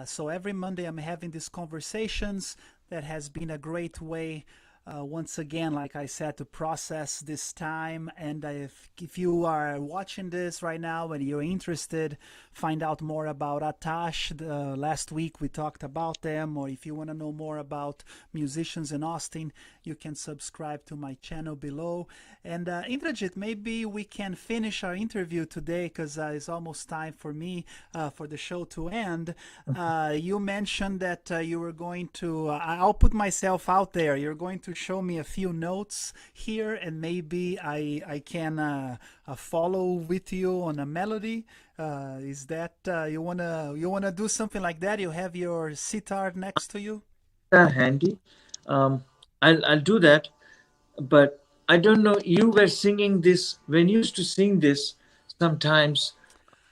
so every Monday I'm having these conversations. That has been a great way, once again, like I said, to process this time. And if you are watching this right now and you're interested, find out more about Atash. Last week we talked about them, or if you want to know more about musicians in Austin, you can subscribe to my channel below. And Indrajit, maybe we can finish our interview today, because it's almost time for me for the show to end. You mentioned that you were going to, I'll put myself out there. You're going to show me a few notes here, and maybe I can follow with you on a melody. Is that you wanna do something like that? You have your sitar next to you. Handy. Um, I'll do that, but I don't know, you were singing this when you used to sing this sometimes.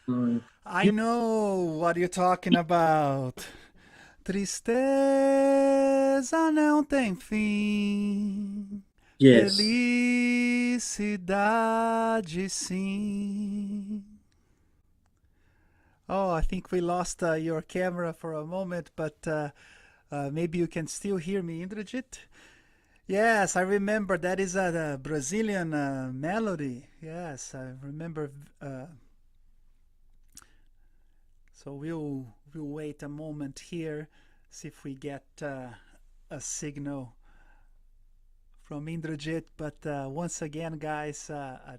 um, I you, know what you're talking about. Tristeza não tem fim, yes. felicidade sim. Oh, I think we lost your camera for a moment, but maybe you can still hear me, Indrajit. Yes, I remember that is a Brazilian melody. Yes, I remember. Uh, so we'll wait a moment here, see if we get a signal from Indrajit. But once again, guys,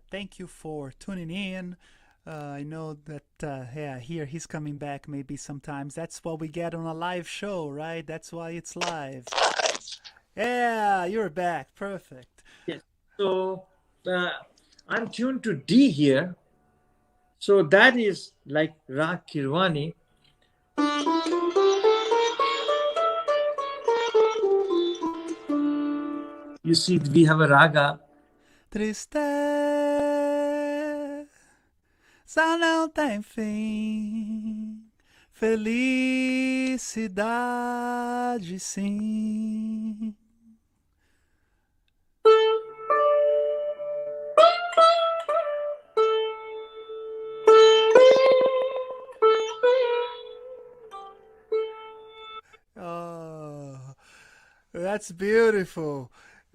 thank you for tuning in. I know that, yeah, here he's coming back maybe sometimes. That's what we get on a live show, right? That's why it's live. Yeah, you're back. Perfect. Yes. So uh, I'm tuned to D here. So that is like Rag Kirwani. You see, we have a raga. Tristeza não tem fim, felicidade sim. Oh, that's beautiful.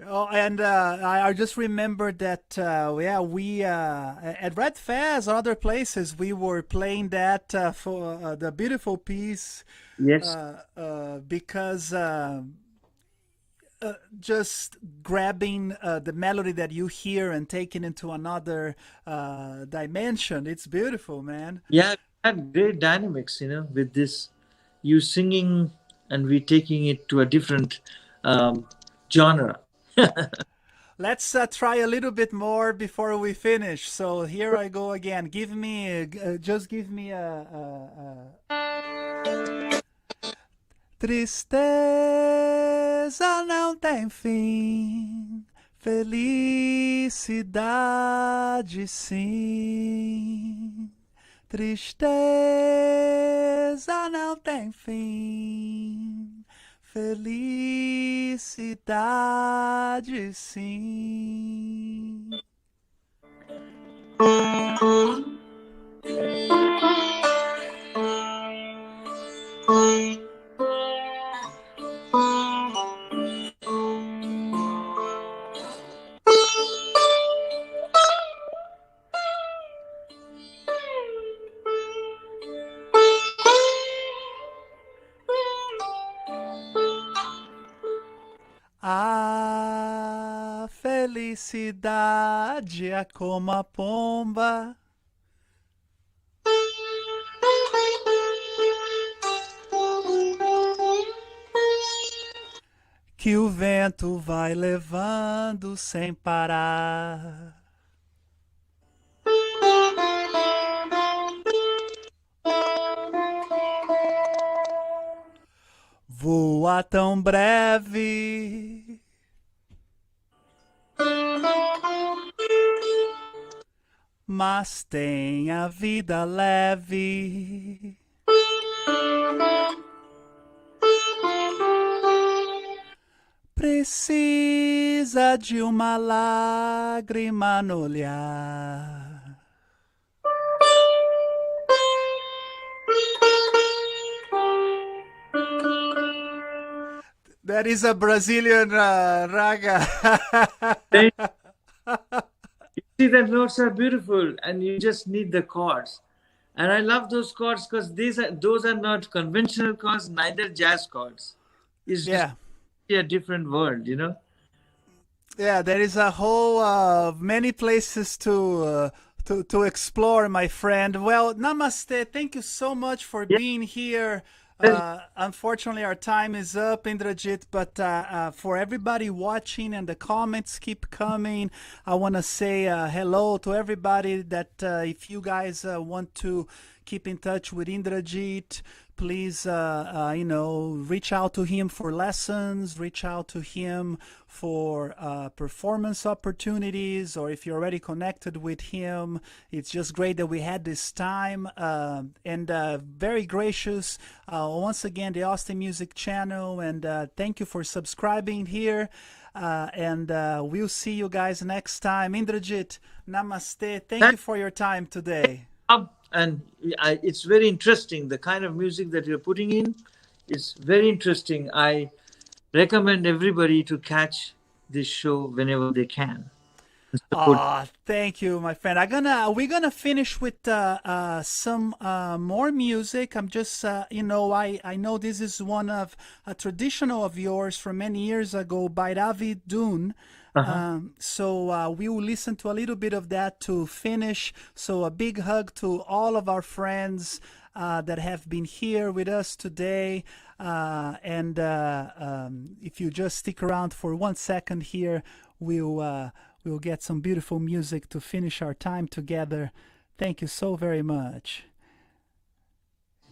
Oh, and I just remembered that, yeah, we at Red Fez or other places we were playing that for the beautiful piece Yes. because just grabbing the melody that you hear and taking into another dimension. It's beautiful, man. Yeah, we had great dynamics, with this. You singing and we taking it to a different genre. Let's try a little bit more before we finish. So here I go again. Give me, just give me Tristeza não tem fim, felicidade sim. Tristeza não tem fim, felicidade sim. A felicidade é como a pomba que o vento vai levando sem parar. Voa tão breve, mas tem a vida leve. Precisa de uma lágrima no olhar. That is a Brazilian raga. You see, the notes are beautiful, and you just need the chords. And I love those chords because those are not conventional chords, neither jazz chords. It's just Yeah. a different world. Yeah, there is a whole many places to explore, my friend. Well, namaste. Thank you so much for Yeah. being here. Unfortunately, our time is up, Indrajit. But for everybody watching and the comments keep coming, I want to say hello to everybody. That if you guys want to keep in touch with Indrajit. Please, reach out to him for lessons, reach out to him for performance opportunities, or if you're already connected with him, it's just great that we had this time. And very gracious, once again, the Austin Music Channel, and thank you for subscribing here. And we'll see you guys next time. Indrajit, namaste. Thank you for your time today. And it's very interesting. The kind of music that you're putting in is very interesting. I recommend everybody to catch this show whenever they can. Thank you, my friend. We're gonna finish with some more music. I'm just I know this is one of a traditional of yours from many years ago by David Dune. So we will listen to a little bit of that to finish. So a big hug to all of our friends that have been here with us today. And if you just stick around for 1 second here, we'll get some beautiful music to finish our time together. Thank you so very much.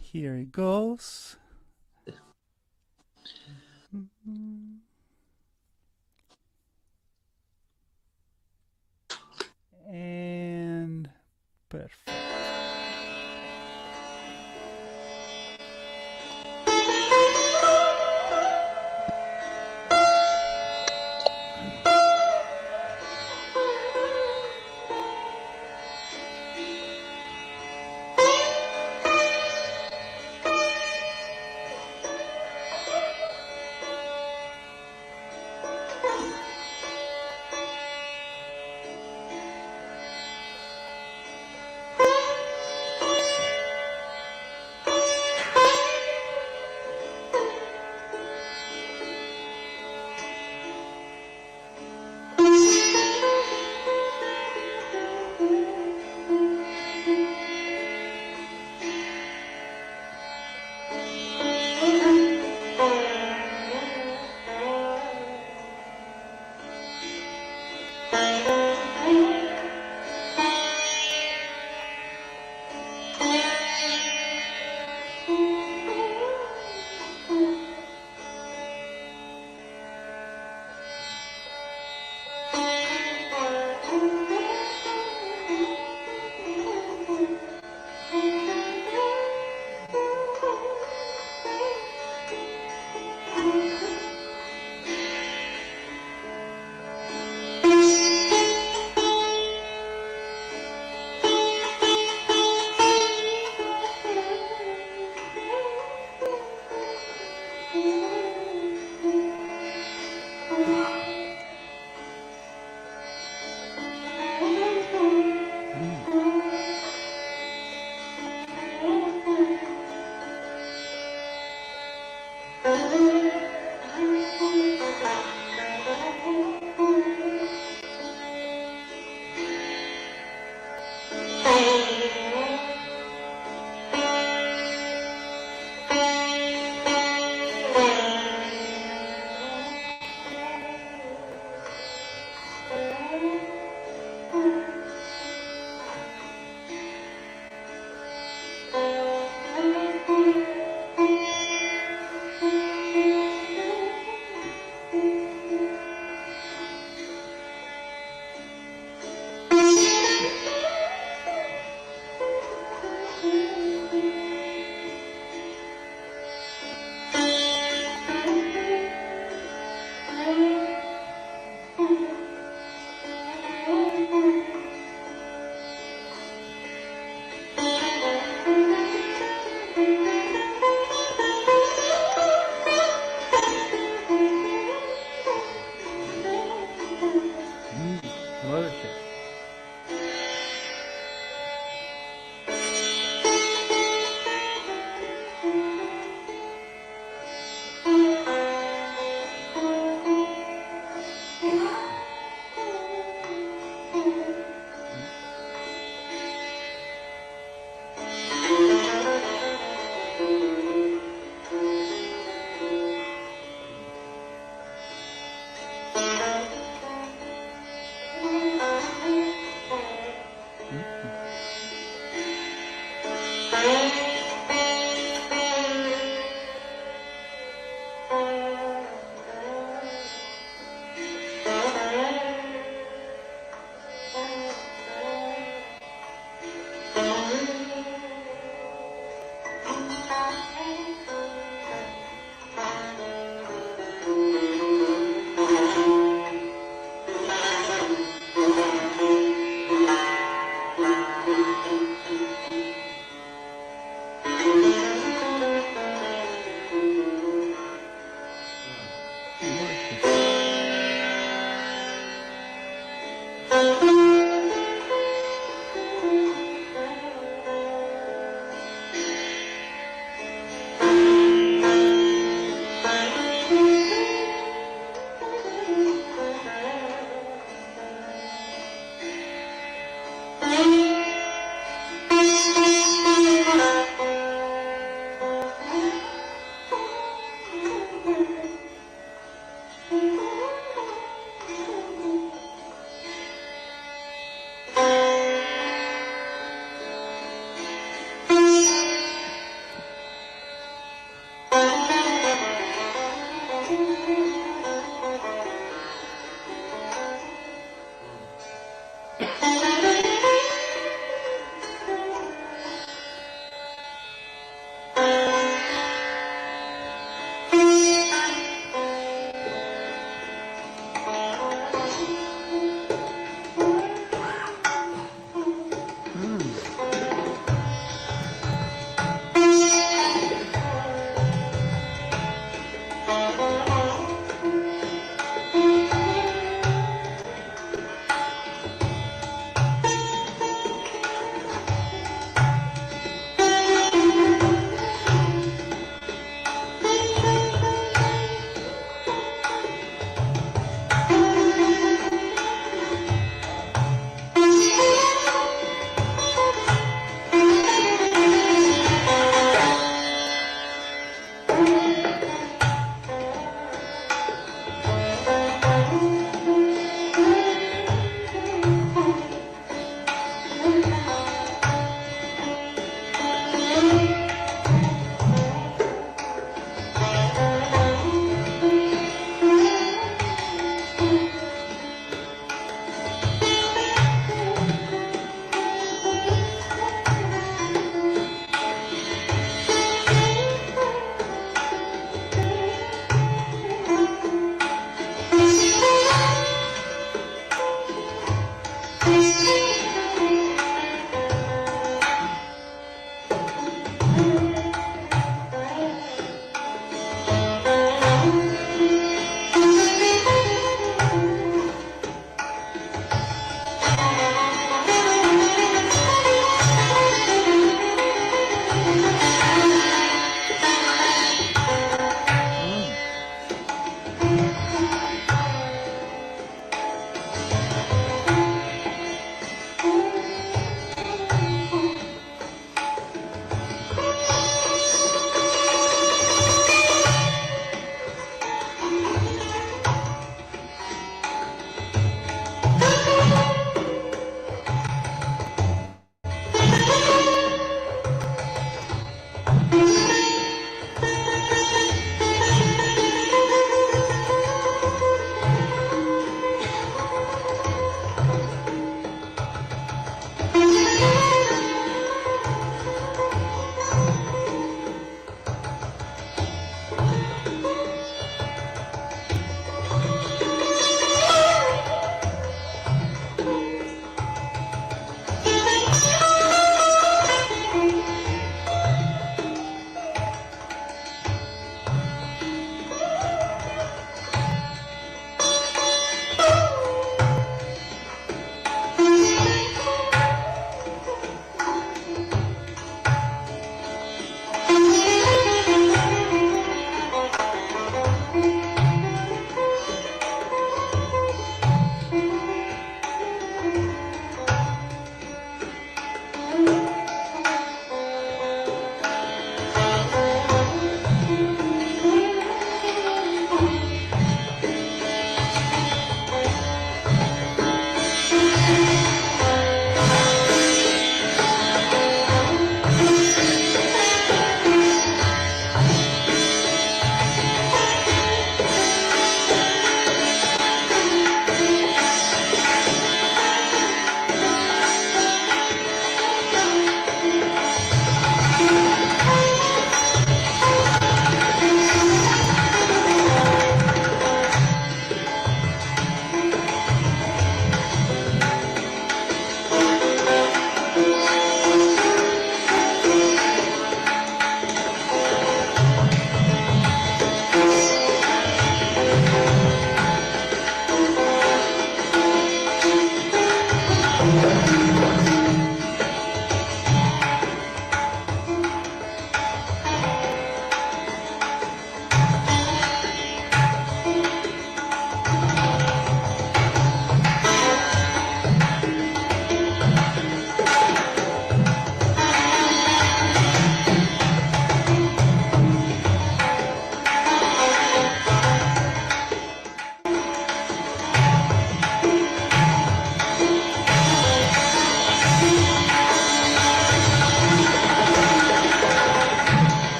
Here it goes. And perfect.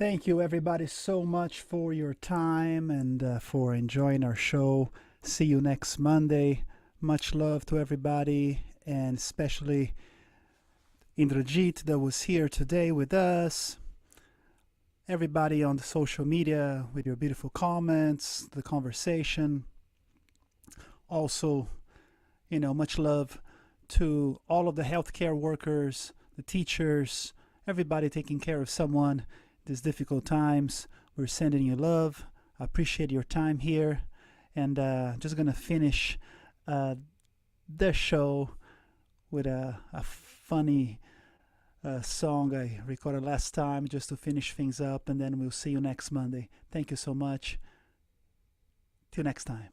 Thank you, everybody, so much for your time and for enjoying our show. See you next Monday. Much love to everybody, and especially Indrajit that was here today with us. Everybody on the social media with your beautiful comments, the conversation. Also, much love to all of the healthcare workers, the teachers, everybody taking care of someone these difficult times. We're sending you love. I appreciate your time here. And just going to finish the show with a funny song I recorded last time just to finish things up. And then we'll see you next Monday. Thank you so much. Till next time.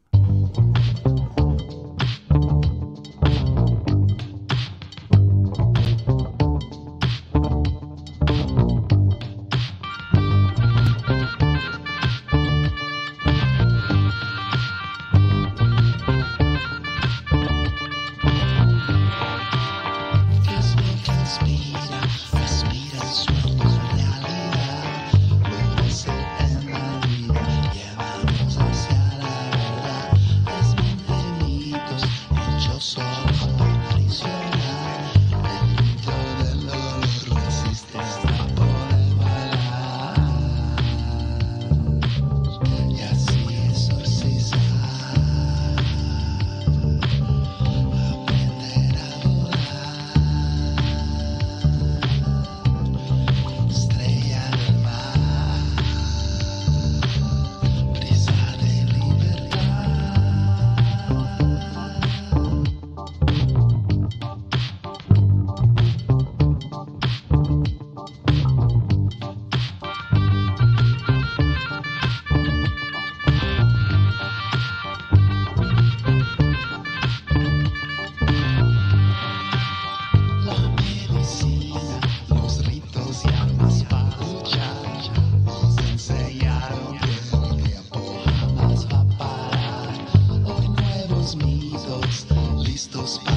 Listos